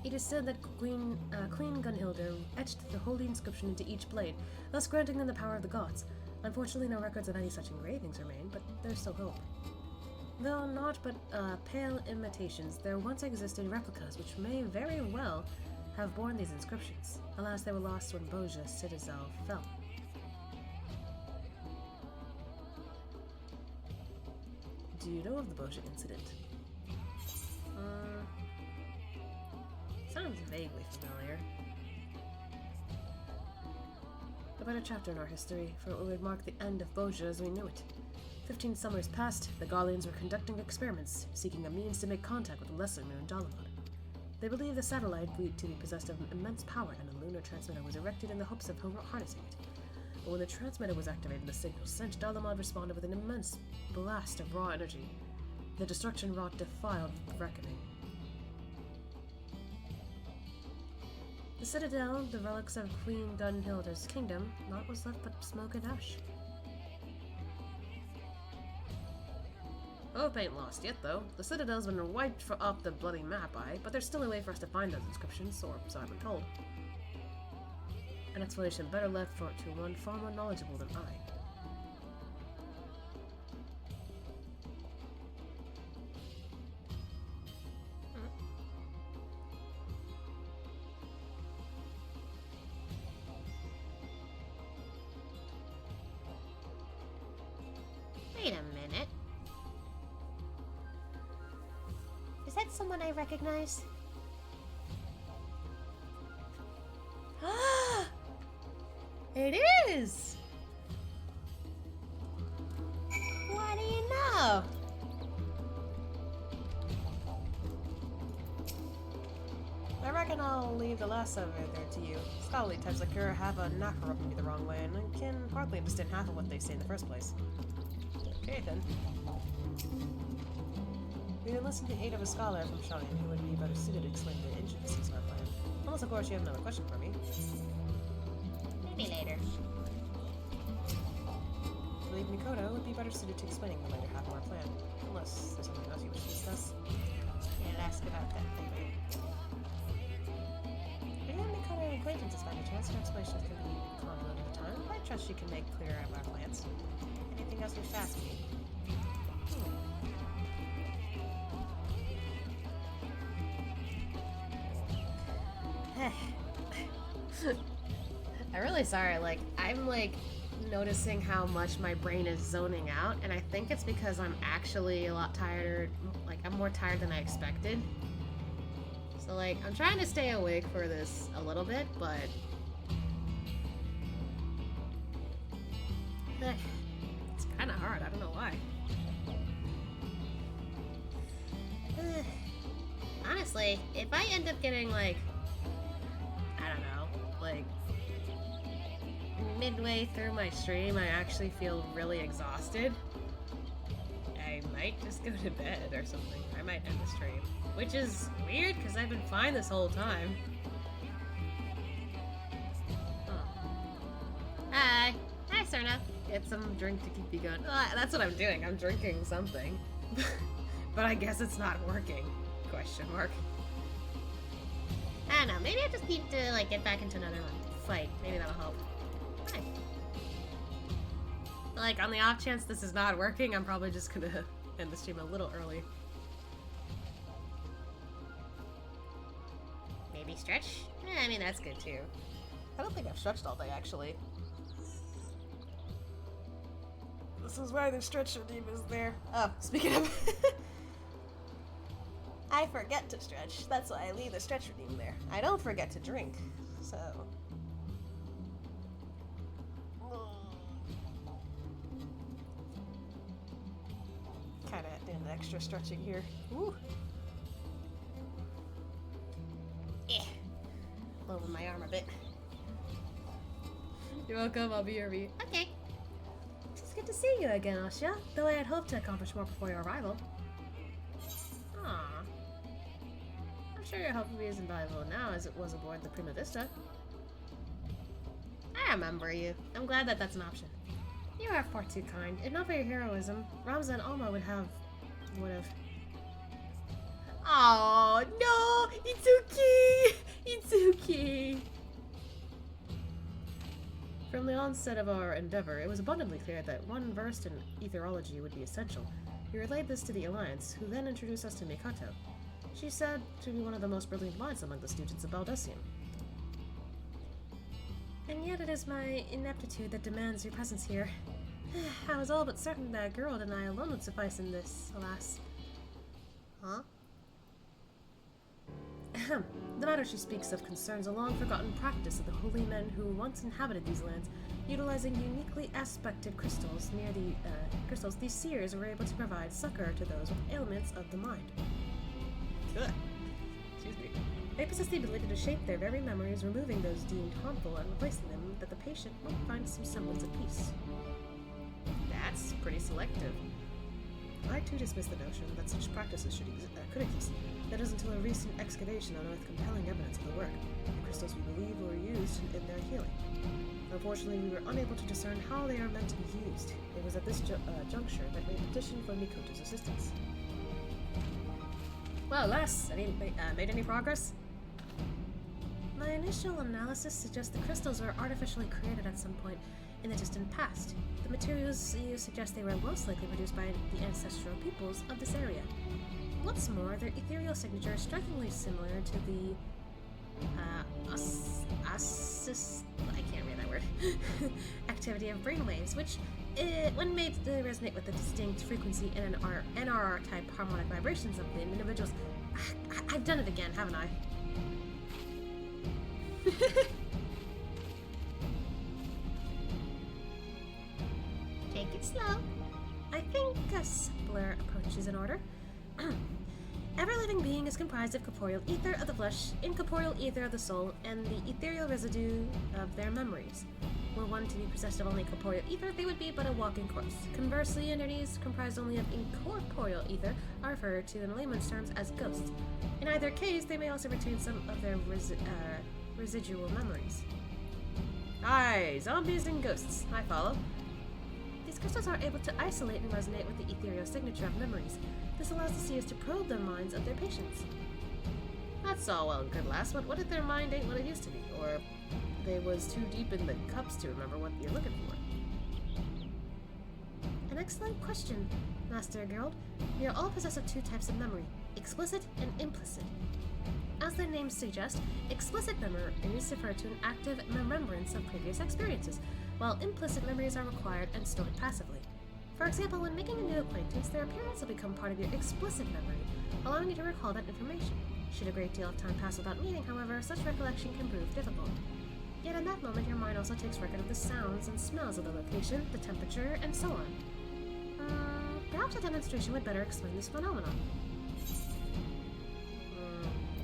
It is said that Queen Gunhilder etched the holy inscription into each blade, thus granting them the power of the gods. Unfortunately, no records of any such engravings remain, but there's still hope. Though not but pale imitations, there once existed replicas which may very well have borne these inscriptions. Alas, they were lost when Bozja's citadel fell. Do you know of the Bozja incident? Sounds vaguely familiar. About a chapter in our history, for it would mark the end of Bozja as we knew it. 15 summers passed, the Garleans were conducting experiments, seeking a means to make contact with the lesser moon Dalamod. They believed the satellite to be possessed of immense power, and a lunar transmitter was erected in the hopes of harnessing it. But when the transmitter was activated and the signal sent, Dalamod responded with an immense blast of raw energy. The destruction wrought defiled reckoning. The citadel, the relics of Queen Gunhilder's kingdom, naught was left but smoke and ash. Hope ain't lost yet, though. The citadel's been wiped off the bloody map, but there's still a way for us to find those inscriptions, or so I've been told. An explanation better left to one far more knowledgeable than I. Wait a minute. Is that someone I recognize? It is! What do you know? I reckon I'll leave the last of it there to you. Scholarly types like her have a knack for rubbing me the wrong way, and I can hardly understand half of what they say in the first place. Okay, then. We can listen to the aid of a scholar from Shani, who would be better suited to explain the intricacies of our plan. Unless, of course, you have another question for me. Maybe later. I believe Mikoto would be better suited to explaining the later half of our plan. Unless there's something else you wish to discuss. I'll ask about that later. If you and Mikoto are acquaintances by any chance, her explanations can be convoluted at times, but I trust she can make clear our plans. Anything else you wish to ask me? I'm really sorry, I'm noticing how much my brain is zoning out, and I think it's because I'm actually a lot tired, I'm more tired than I expected. So I'm trying to stay awake for this a little bit, but it's kind of hard, I don't know why. Honestly, if I end up getting I don't know, midway through my stream I actually feel really exhausted, I might just go to bed or something. I might end the stream, which is weird because I've been fine this whole time. Hi Serna. Get some drink to keep you going. That's what I'm doing, I'm drinking something. But I guess it's not working. Question mark. I don't know, maybe I just need to get back into another fight. Maybe that'll help. Hi. On the off chance this is not working, I'm probably just gonna end the stream a little early. Maybe stretch? I mean, that's good too. I don't think I've stretched all day, actually. This is why the stretch redeem is there. Oh, speaking of... I forget to stretch. That's why I leave the stretch redeem there. I don't forget to drink, so... kind of doing the extra stretching here. Ooh. Lower my arm a bit. You're welcome, I'll be your meat. Okay. It's good to see you again, Asha, though I had hoped to accomplish more before your arrival. Aww. I'm sure your help will be as invaluable now as it was aboard the Prima Vista. I remember you. I'm glad that that's an option. You are far too kind. If not for your heroism, Ramza and Alma would have... Oh no! It's okay! It's okay! From the onset of our endeavor, it was abundantly clear that one versed in etherology would be essential. We relayed this to the Alliance, who then introduced us to Mikoto. She's said to be one of the most brilliant minds among the students of Baldessian. And yet it is my ineptitude that demands your presence here. I was all but certain that Geralt and I alone would suffice in this, alas. Huh? The matter she speaks of concerns a long-forgotten practice of the holy men who once inhabited these lands. Utilizing uniquely aspected crystals near the crystals, these seers were able to provide succor to those with ailments of the mind. Good. Excuse me. They possess the ability to shape their very memories, removing those deemed harmful and replacing them that the patient might find some semblance of peace. That's pretty selective. I too dismiss the notion that such practices could exist. That is until a recent excavation unearthed compelling evidence of the work. The crystals we believe were used in their healing. Unfortunately, we were unable to discern how they are meant to be used. It was at this juncture that we petitioned for Mikoto's assistance. Well, lass, made any progress? My initial analysis suggests the crystals were artificially created at some point in the distant past. The materials you suggest they were most likely produced by the ancestral peoples of this area. What's more, their ethereal signature is strikingly similar to the I can't read that word. activity of brainwaves, which, when made to resonate with the distinct frequency and NRR-type harmonic vibrations of the individuals. I've done it again, haven't I? Take it slow. I think a simpler approach is in order. Every living being is comprised of corporeal ether of the flesh, incorporeal ether of the soul, and the ethereal residue of their memories. Were one to be possessed of only corporeal ether, they would be but a walking corpse. Conversely, entities comprised only of incorporeal ether are referred to in layman's terms as ghosts. In either case, they may also retain some of their residual memories. Aye, zombies and ghosts. I follow. These crystals are able to isolate and resonate with the ethereal signature of memories. This allows the seers to probe the minds of their patients. That's all well and good, lass, but what if their mind ain't what it used to be? Or they was too deep in the cups to remember what you're looking for? An excellent question, Master Geralt. We are all possessed of two types of memory, explicit and implicit. As their names suggest, explicit memories refer to an active remembrance of previous experiences, while implicit memories are required and stored passively. For example, when making a new acquaintance, their appearance will become part of your explicit memory, allowing you to recall that information. Should a great deal of time pass without meeting, however, such recollection can prove difficult. Yet in that moment, your mind also takes record of the sounds and smells of the location, the temperature, and so on. Perhaps a demonstration would better explain this phenomenon.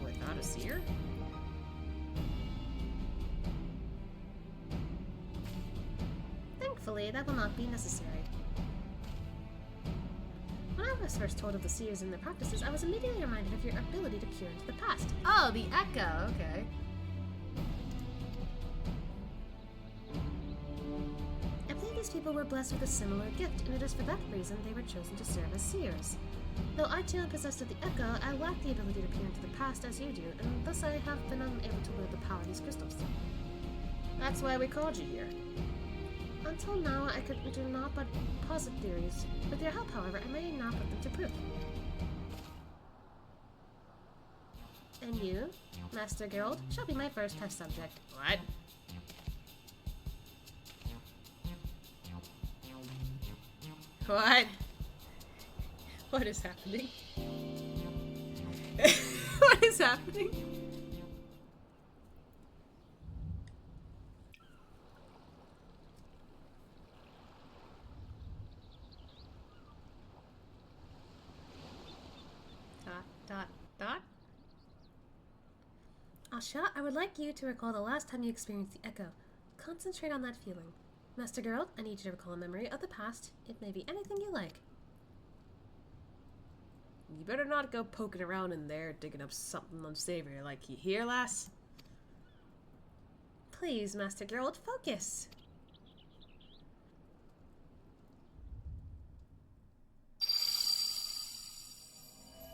Without a seer? Thankfully, that will not be necessary. When I was first told of the seers and their practices, I was immediately reminded of your ability to peer into the past. Oh, the echo, okay. I believe these people were blessed with a similar gift, and it is for that reason they were chosen to serve as seers. Though I too am possessed of the echo, I lack the ability to peer into the past as you do, and thus I have been unable to wield the power of these crystals. That's why we called you here. Until now, I could do naught but posit theories. With your help, however, I may now put them to proof. And you, Master Geralt, shall be my first test subject. What? What? What is happening? What is happening? Asha, I would like you to recall the last time you experienced the echo. Concentrate on that feeling. Master Geralt, I need you to recall a memory of the past. It may be anything you like. You better not go poking around in there, digging up something unsavory, like you hear, lass? Please, Master Geralt, focus.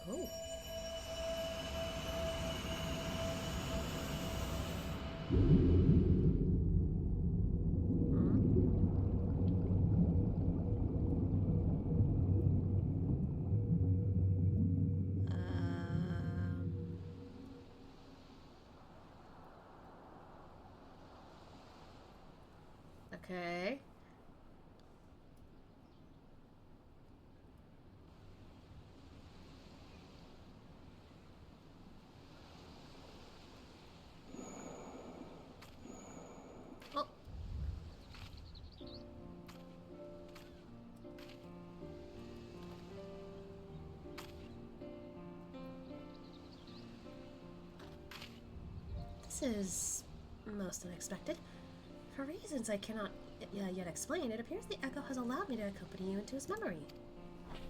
Oh. Okay. Oh. This is most unexpected. For reasons I cannot yet explain, it appears the echo has allowed me to accompany you into his memory.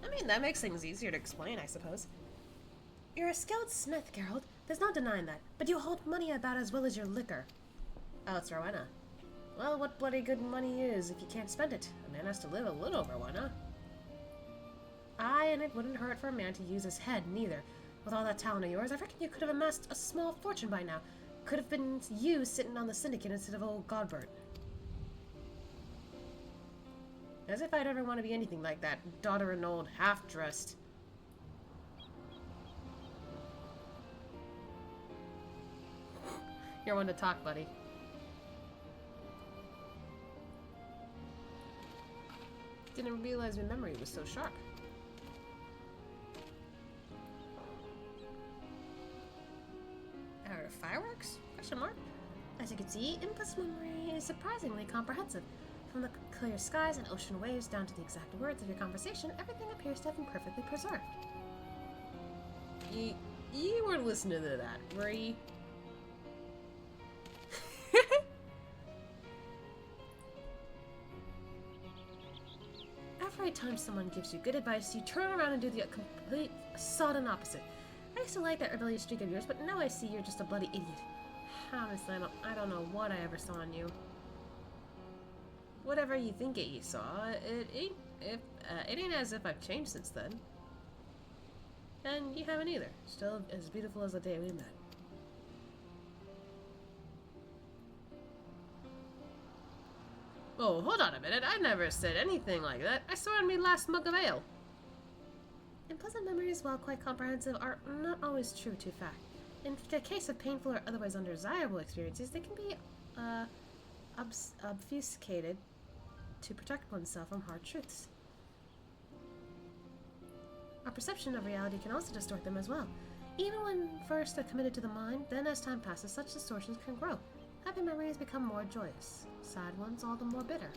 I mean, that makes things easier to explain, I suppose. You're a skilled smith, Geralt. There's no denying that. But you hold money about as well as your liquor. Oh, it's Rowena. Well, what bloody good money is if you can't spend it? A man has to live a little, Rowena. Aye, and it wouldn't hurt for a man to use his head, neither. With all that talent of yours, I reckon you could have amassed a small fortune by now. Could have been you sitting on the syndicate instead of old Godbert. As if I'd ever want to be anything like that, doddering old half-dressed. You're one to talk, buddy. Didn't realize my memory was so sharp. Are fireworks? Question mark. As you can see, Impus memory is surprisingly comprehensive. From the clear skies and ocean waves down to the exact words of your conversation, everything appears to have been perfectly preserved. You weren't listening to that, were you? Every time someone gives you good advice, you turn around and do the complete sodden opposite. I used to like that rebellious streak of yours, but now I see you're just a bloody idiot. Honestly, I don't know what I ever saw in you. Whatever you think you saw, it ain't as if I've changed since then. And you haven't either. Still as beautiful as the day we met. Oh, hold on a minute. I never said anything like that. I swear on me last mug of ale. Unpleasant memories, while quite comprehensive, are not always true to fact. In the case of painful or otherwise undesirable experiences, they can be obfuscated to protect oneself from hard truths. Our perception of reality can also distort them as well. Even when first they're committed to the mind, then as time passes, such distortions can grow. Happy memories become more joyous, sad ones all the more bitter.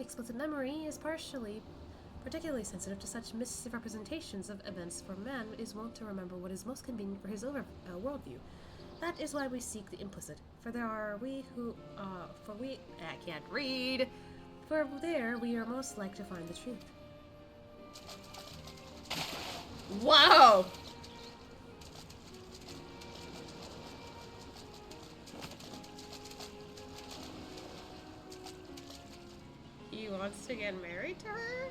Explicit memory is particularly sensitive to such misrepresentations of events, for man is wont to remember what is most convenient for his worldview. That is why we seek the implicit, for there are I can't read, for there we are most like to find the truth. Wow! He wants to get married to her?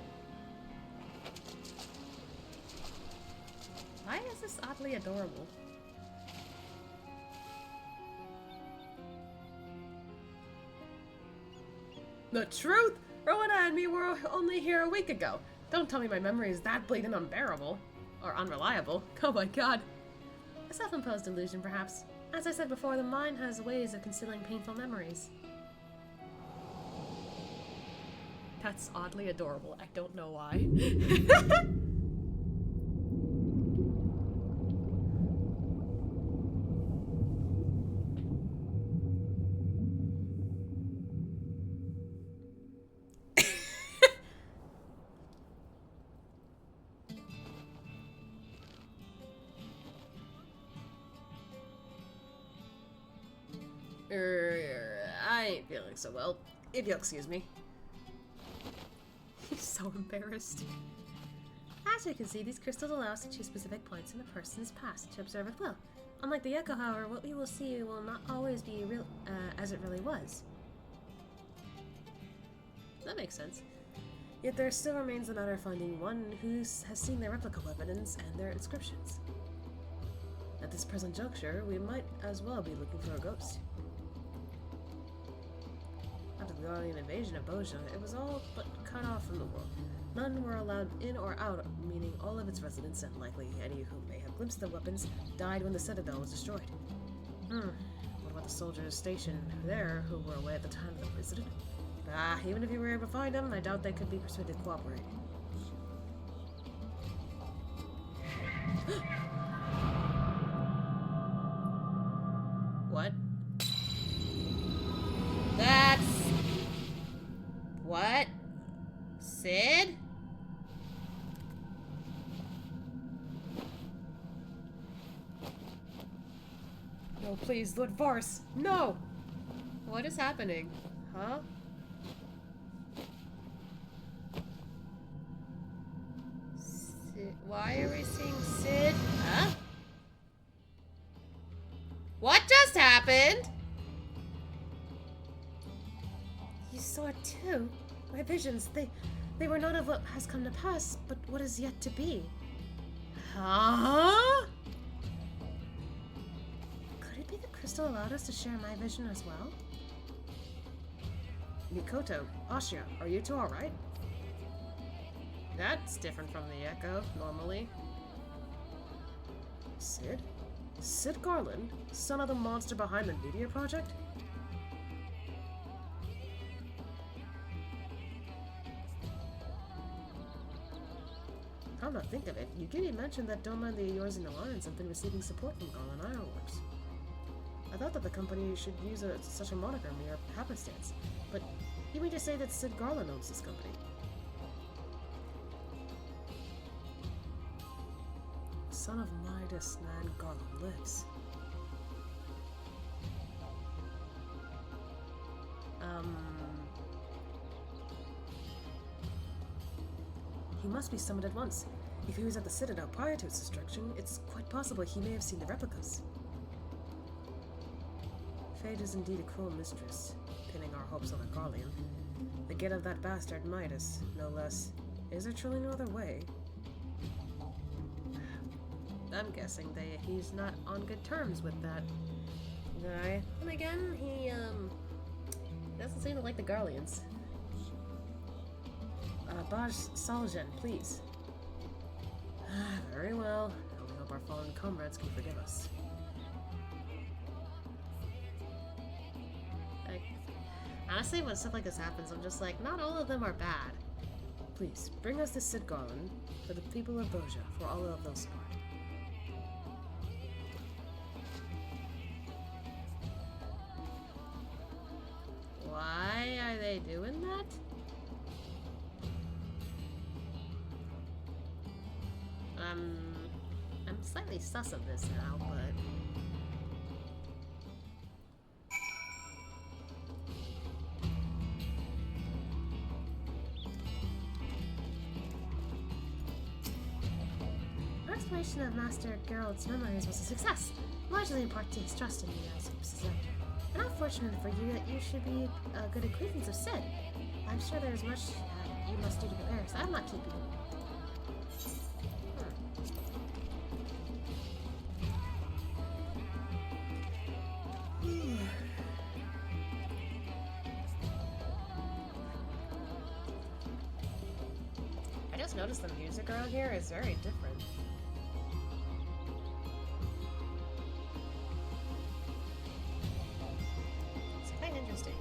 Why is this oddly adorable? The truth? Rowena and me were only here a week ago. Don't tell me my memory is that bleeding unbearable. Or unreliable. Oh my god. A self-imposed illusion, perhaps. As I said before, the mind has ways of concealing painful memories. That's oddly adorable. I don't know why. I ain't feeling so well. If you'll excuse me. He's so embarrassed. As you can see, these crystals allow us to choose specific points in a person's past to observe at will. Unlike the echo, however, what we will see will not always be real as it really was. That makes sense. Yet there still remains the matter of finding one who has seen their replica weapons and their inscriptions. At this present juncture, we might as well be looking for a ghost. After the Guardian invasion of Bozjan, it was all but cut off from the world. None were allowed in or out, meaning all of its residents, and likely any who may have glimpsed the weapons, died when the Citadel was destroyed. What about the soldiers stationed there who were away at the time of the incident? Even if you were able to find them, I doubt they could be persuaded to cooperate. What? That's... What? Sid? No, please, Lord Varus, no! What is happening? Huh? Sid, why are we seeing Sid? Huh? What just happened? You saw it too. My visions, they were not of what has come to pass, but what is yet to be. Huh? Could it be the crystal allowed us to share my vision as well? Mikoto, Ashia, are you two alright? That's different from the echo, normally. Sid? Sid Garland? Son of the monster behind the media project? Come to think of it, Yukiri mentioned that Doma and the Eorzean Alliance have been receiving support from Garland Ironworks. I thought that the company should use such a moniker mere happenstance, but you mean to say that Sid Garland owns this company? Son of Midas, man, Garland lives. He must be summoned at once. If he was at the Citadel prior to its destruction, it's quite possible he may have seen the replicas. Fate is indeed a cruel mistress, pinning our hopes on a Garlean. The get of that bastard Midas, no less. Is there truly no other way? I'm guessing he's not on good terms with that guy. And again, he doesn't seem to like the Garleans. Baj Saljan, please. Very well. I hope our fallen comrades can forgive us. Honestly, when stuff like this happens, I'm just like, not all of them are bad. Please, bring us this Sid Garland for the people of Bozja, for all of those smart. Why are they doing that? I'm slightly sus of this now, but... Our exploration of Master Geralt's memories was a success, largely in part to his trust in me as a suspect. And unfortunate for you that you should be a good acquaintance of Sid. I'm sure there's much you must do to prepare, so I'm not keeping you. I just noticed the music around here is very different. It's quite interesting.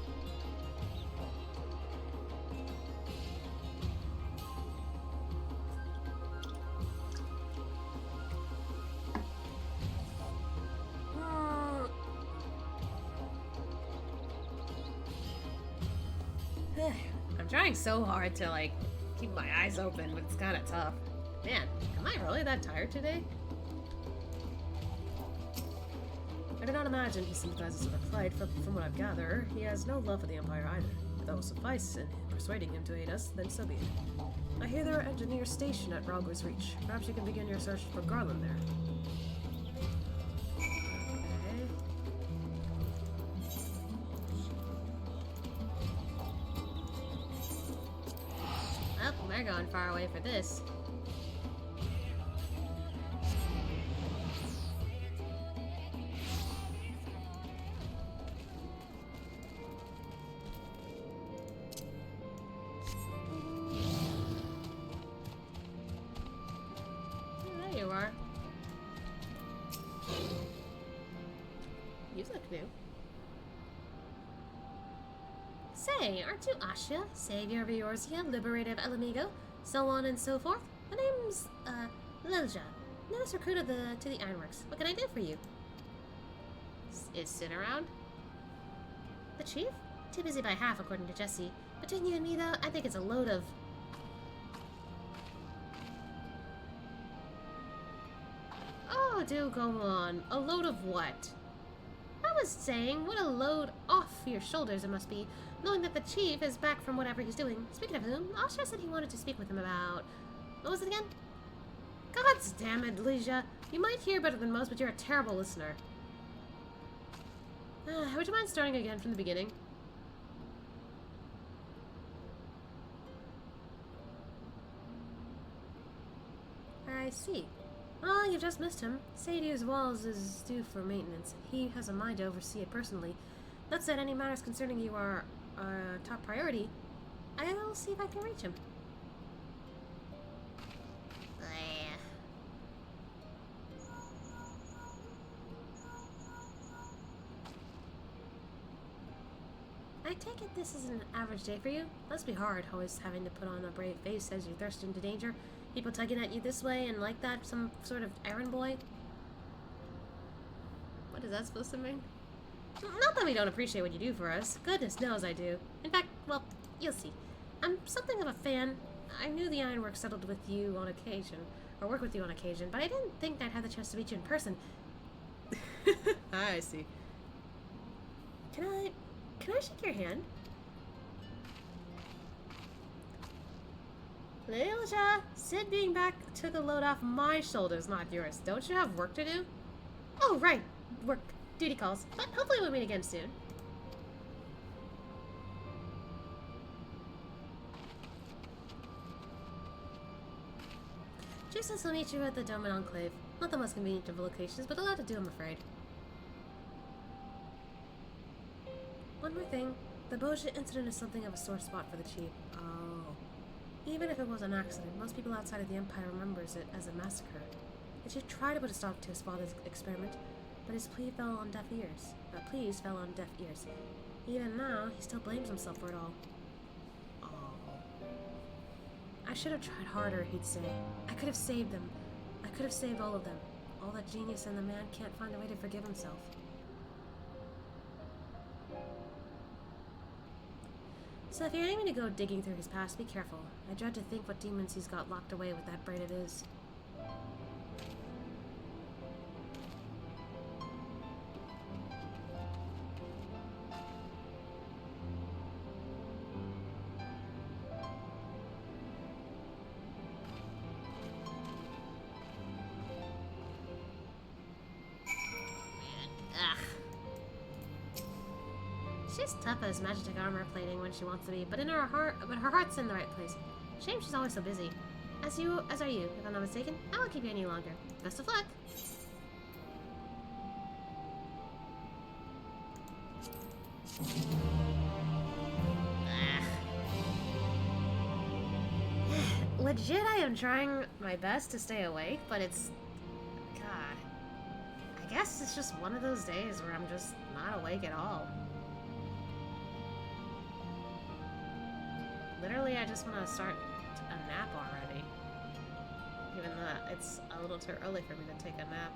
I'm trying so hard to like keep my eyes open, but it's kind of tough. Man, am I really that tired today? I do not imagine he sympathizes with our plight. From what I gather, he has no love for the Empire either. If that will suffice in persuading him to aid us, then so be it. I hear there are engineers stationed at Ralgo's Reach. Perhaps you can begin your search for Garland there. Okay. Oh, we're going far away for this. There you are. You look new. Say, aren't you Asha, savior of Eorzea, liberator of El Amigo, so on and so forth? My name's, Lilja, newest recruit to the Ironworks. What can I do for you? Is Sin around? The chief? Too busy by half, according to Jesse. Between you and me, though, I think it's a load of... Oh, do go on. A load of what? I was saying, what a load off your shoulders it must be, knowing that the chief is back from whatever he's doing. Speaking of whom, Asha said he wanted to speak with him about... What was it again? God damn it, Leisha. You might hear better than most, but you're a terrible listener. Would you mind starting again from the beginning? I see. Oh, you've just missed him. Sadio's walls is due for maintenance. He has a mind to oversee it personally. That said, any matters concerning you are top priority. I will see if I can reach him. I take it this is an average day for you? Must be hard, always having to put on a brave face as you thirst into danger. People tugging at you this way and like that, some sort of errand boy. What is that supposed to mean? Not that we don't appreciate what you do for us. Goodness knows I do. In fact, well, you'll see. I'm something of a fan. I knew the Ironworks settled with you on occasion, or work with you on occasion, but I didn't think I'd have the chance to meet you in person. I see. Can I shake your hand? Lilja, Sid being back took a load off my shoulders, not yours. Don't you have work to do? Oh, right. Work. Duty calls. But hopefully we'll meet again soon. Juice says he'll meet you at the Dome and Enclave. Not the most convenient of locations, but a lot to do, I'm afraid. One more thing. The Bozja incident is something of a sore spot for the chief. Oh. Even if it was an accident, most people outside of the Empire remembers it as a massacre. The chief tried to put a stop to his father's experiment, but his plea fell on deaf ears. Pleas fell on deaf ears. Even now, he still blames himself for it all. Oh. I should have tried harder, he'd say. I could have saved them. I could have saved all of them. All that genius in the man can't find a way to forgive himself. So if you're aiming to go digging through his past, be careful. I dread to think what demons he's got locked away with that braid of his. She's tough as magic armor plating when she wants to be, but her heart's in the right place. Shame she's always so busy. As are you, if I'm not mistaken. I won't keep you any longer. Best of luck. Legit, I am trying my best to stay awake, but it's... God. I guess it's just one of those days where I'm just not awake at all. Literally, I just want to start a nap already. Even though it's a little too early for me to take a nap.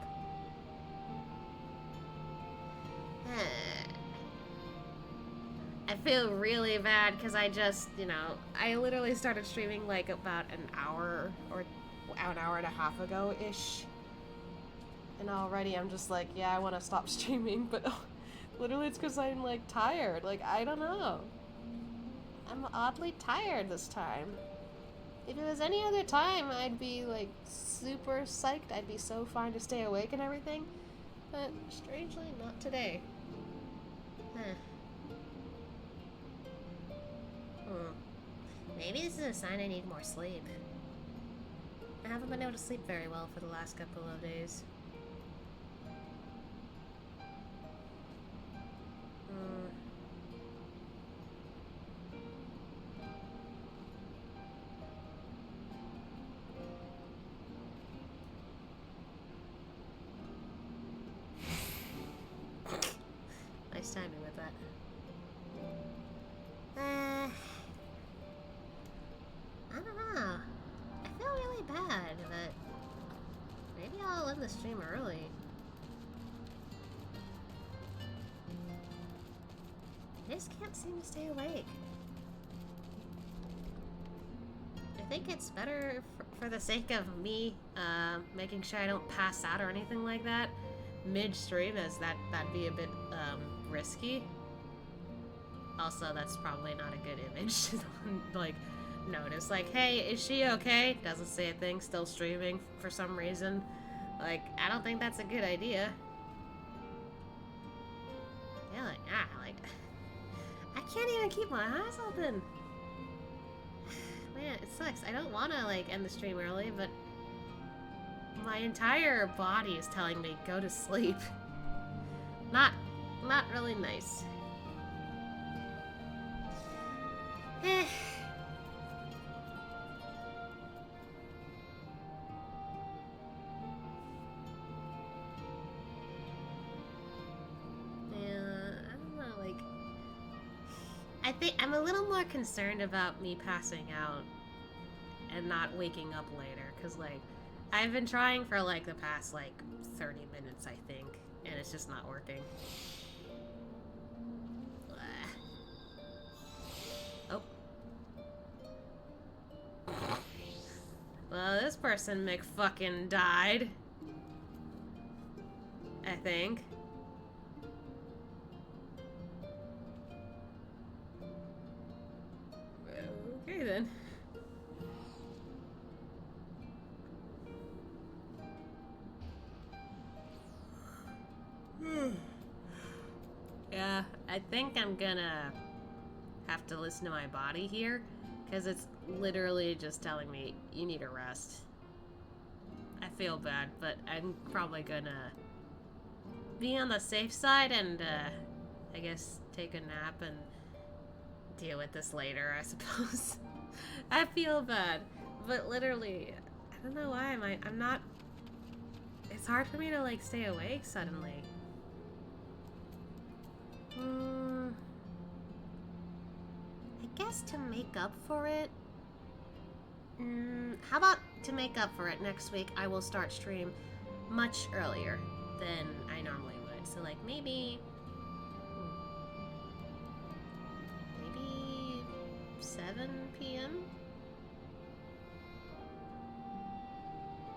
I feel really bad because I just, I literally started streaming like about an hour and a half ago-ish. And already I'm just like, yeah, I want to stop streaming, but literally it's because I'm like tired. Like, I don't know. I'm oddly tired this time. If it was any other time, I'd be like super psyched. I'd be so fine to stay awake and everything. But strangely, not today. Huh. Maybe this is a sign I need more sleep. I haven't been able to sleep very well for the last couple of days. Nice timing with that. I don't know. I feel really bad, but maybe I'll end the stream early. I just can't seem to stay awake. I think it's better for the sake of me making sure I don't pass out or anything like that mid-stream, as that'd be a bit risky. Also, that's probably not a good image to like notice. Like, hey, is she okay? Doesn't say a thing, still streaming for some reason. Like, I don't think that's a good idea. Yeah, like, I can't even keep my eyes open. Man, it sucks. I don't want to like end the stream early, but my entire body is telling me go to sleep. Not really nice. I think I'm a little more concerned about me passing out and not waking up later, because like I've been trying for like the past like 30 minutes, I think, and it's just not working. Oh. Well, this person McFucking died, I think. Okay then. Yeah, I think I'm gonna have to listen to my body here, because it's literally just telling me you need a rest. I feel bad, but I'm probably gonna be on the safe side and I guess take a nap and deal with this later, I suppose. I feel bad, but literally, I don't know why I'm not. It's hard for me to like stay awake suddenly. I guess to make up for it. How about to make up for it next week? I will start stream much earlier than I normally would. So like maybe 7 p.m.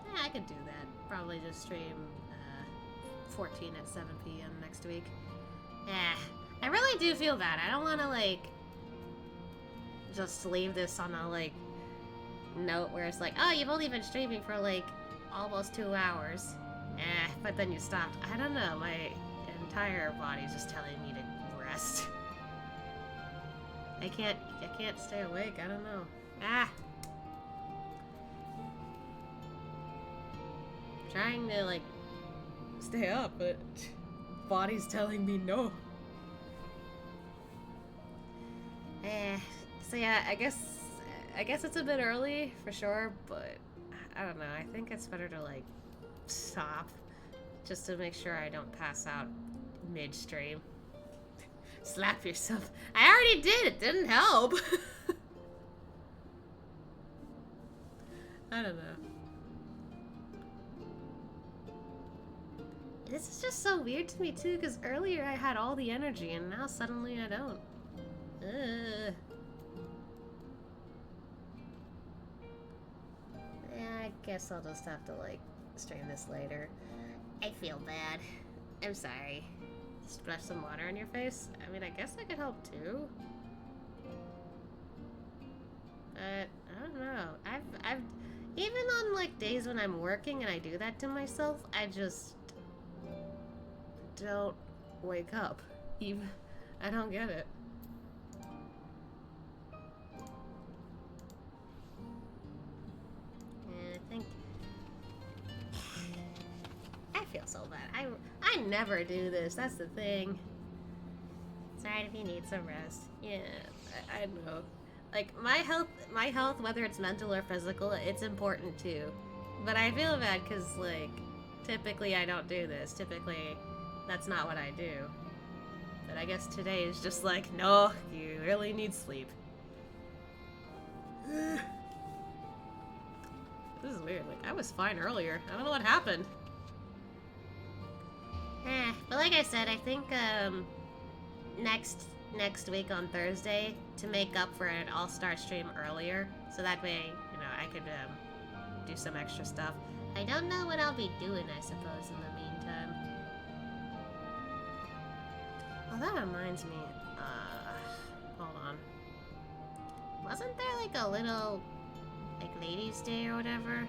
Yeah, I could do that. Probably just stream 14 at 7 p.m. next week. Yeah, I really do feel bad. I don't want to like just leave this on a like note where it's like, oh, you've only been streaming for like almost 2 hours. But then you stopped. I don't know. My entire body's just telling me to rest. I can't stay awake. I don't know. Trying to like stay up, but body's telling me no. So yeah, I guess it's a bit early for sure, but I don't know. I think it's better to like stop just to make sure I don't pass out midstream. Slap yourself. I already did. It didn't help. I don't know. This is just so weird to me too, because earlier I had all the energy and now suddenly I don't. Yeah, I guess I'll just have to like stream this later. I feel bad. I'm sorry. Splash some water on your face? I mean, I guess I could help too. But, I don't know. I've, even on, like, days when I'm working and I do that to myself, I just don't wake up. Even, I don't get it. And I think I feel so bad. I never do this. That's the thing. It's alright if you need some rest. Yeah, I know. Like, my health, whether it's mental or physical, it's important too. But I feel bad because, like, typically I don't do this. Typically, that's not what I do. But I guess today is just like, no, you really need sleep. This is weird. Like, I was fine earlier. I don't know what happened. But like I said, I think next week on Thursday to make up for an all-star stream earlier, so that way, you know, I could Do some extra stuff. I don't know what I'll be doing, I suppose, in the meantime. Oh, that reminds me. Hold on. Wasn't there like a little, like, ladies' day or whatever?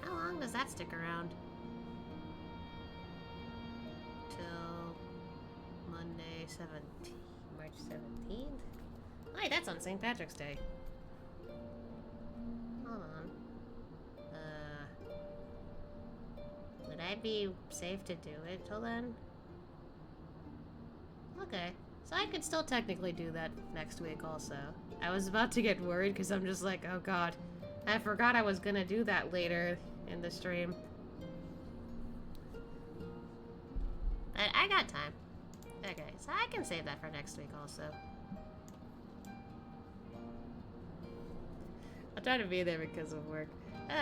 How long does that stick around? Till Monday 17th. March 17th? Hey, that's on St. Patrick's Day. Hold on. Would I be safe to do it till then? Okay. So I could still technically do that next week also. I was about to get worried because I'm just like, oh god. I forgot I was gonna do that later in the stream. But I got time. Okay, so I can save that for next week also. I'll try to be there because of work.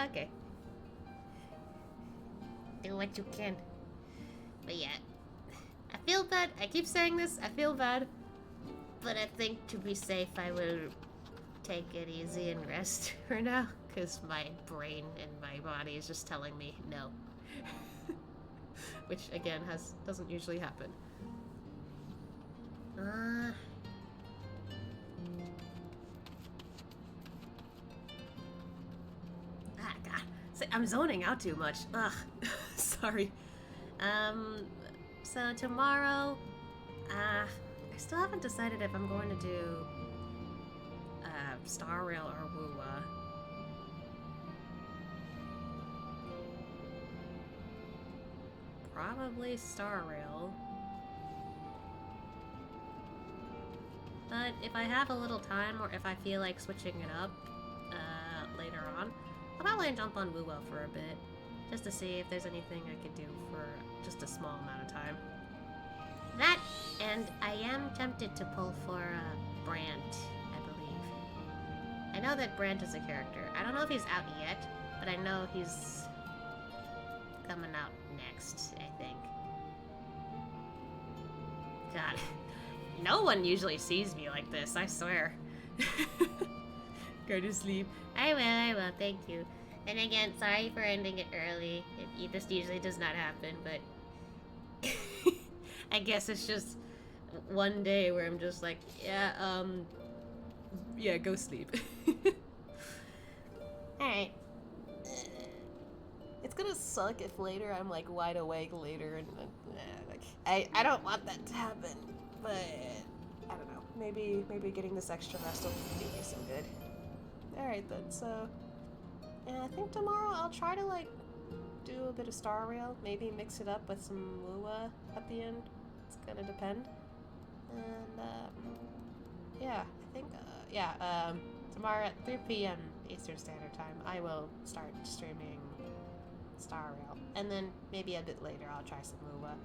Okay. Do what you can. But yeah. I feel bad. I keep saying this. I feel bad. But I think to be safe, I will take it easy and rest for now. Because my brain and my body is just telling me no. Which, again, doesn't usually happen. God. I'm zoning out too much. Ugh. Sorry. So tomorrow, I still haven't decided if I'm going to do Star Rail or Woowa. Probably Star Rail. But if I have a little time or if I feel like switching it up later on, I'll probably jump on Woowa for a bit. Just to see if there's anything I could do for just a small amount of time. That, and I am tempted to pull for Brant, I believe. I know that Brant is a character. I don't know if he's out yet, but I know he's coming out next, I think. God, no one usually sees me like this, I swear. Go to sleep. I will, thank you. And again, sorry for ending it early. This usually does not happen, but I guess it's just one day where I'm just like, yeah, go sleep. alright. It's gonna suck if later I'm like wide awake later and like I don't want that to happen, but I don't know. Maybe getting this extra rest will do me some good. Alright then, so yeah, I think tomorrow I'll try to like do a bit of Star Rail, maybe mix it up with some Woowa at the end. It's gonna depend. And yeah, I think tomorrow at 3 p.m. Eastern Standard Time I will start streaming Star Rail. And then maybe a bit later I'll try some Woowa.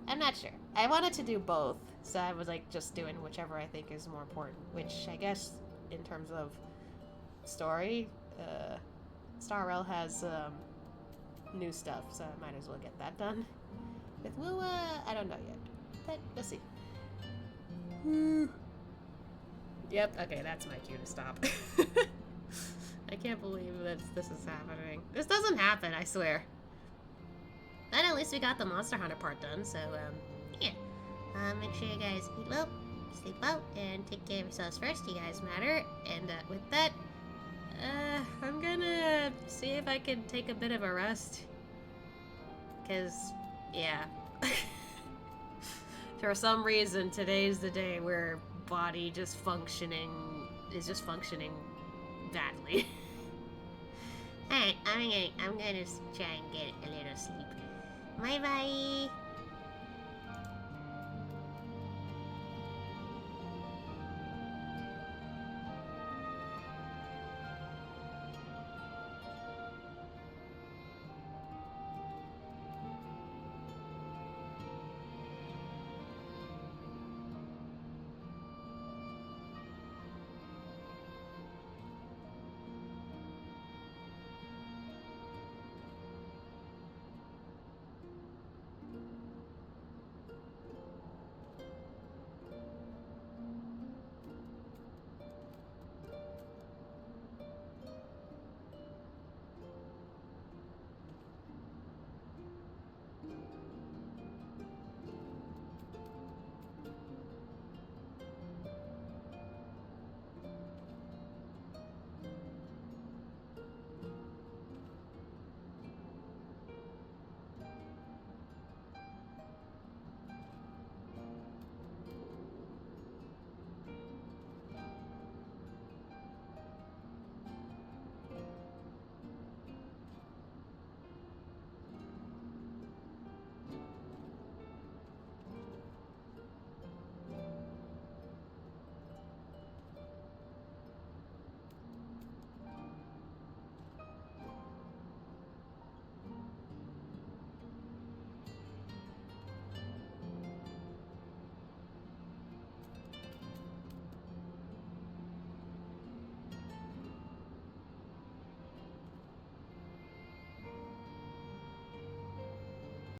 I'm not sure. I wanted to do both, so I was like just doing whichever I think is more important, which I guess in terms of story, Star Rail has new stuff, so I might as well get that done. With Woowa, I don't know yet, but we'll see. Yep, okay, that's my cue to stop. I can't believe that this is happening. This doesn't happen, I swear. But at least we got the Monster Hunter part done, so, yeah. Make sure you guys eat well, sleep well, and take care of yourselves first. You guys matter. And, with that, I'm gonna see if I can take a bit of a rest. Because, yeah. For some reason, today's the day where body is just functioning badly. Alright, I'm gonna try and get a little sleep. Bye bye!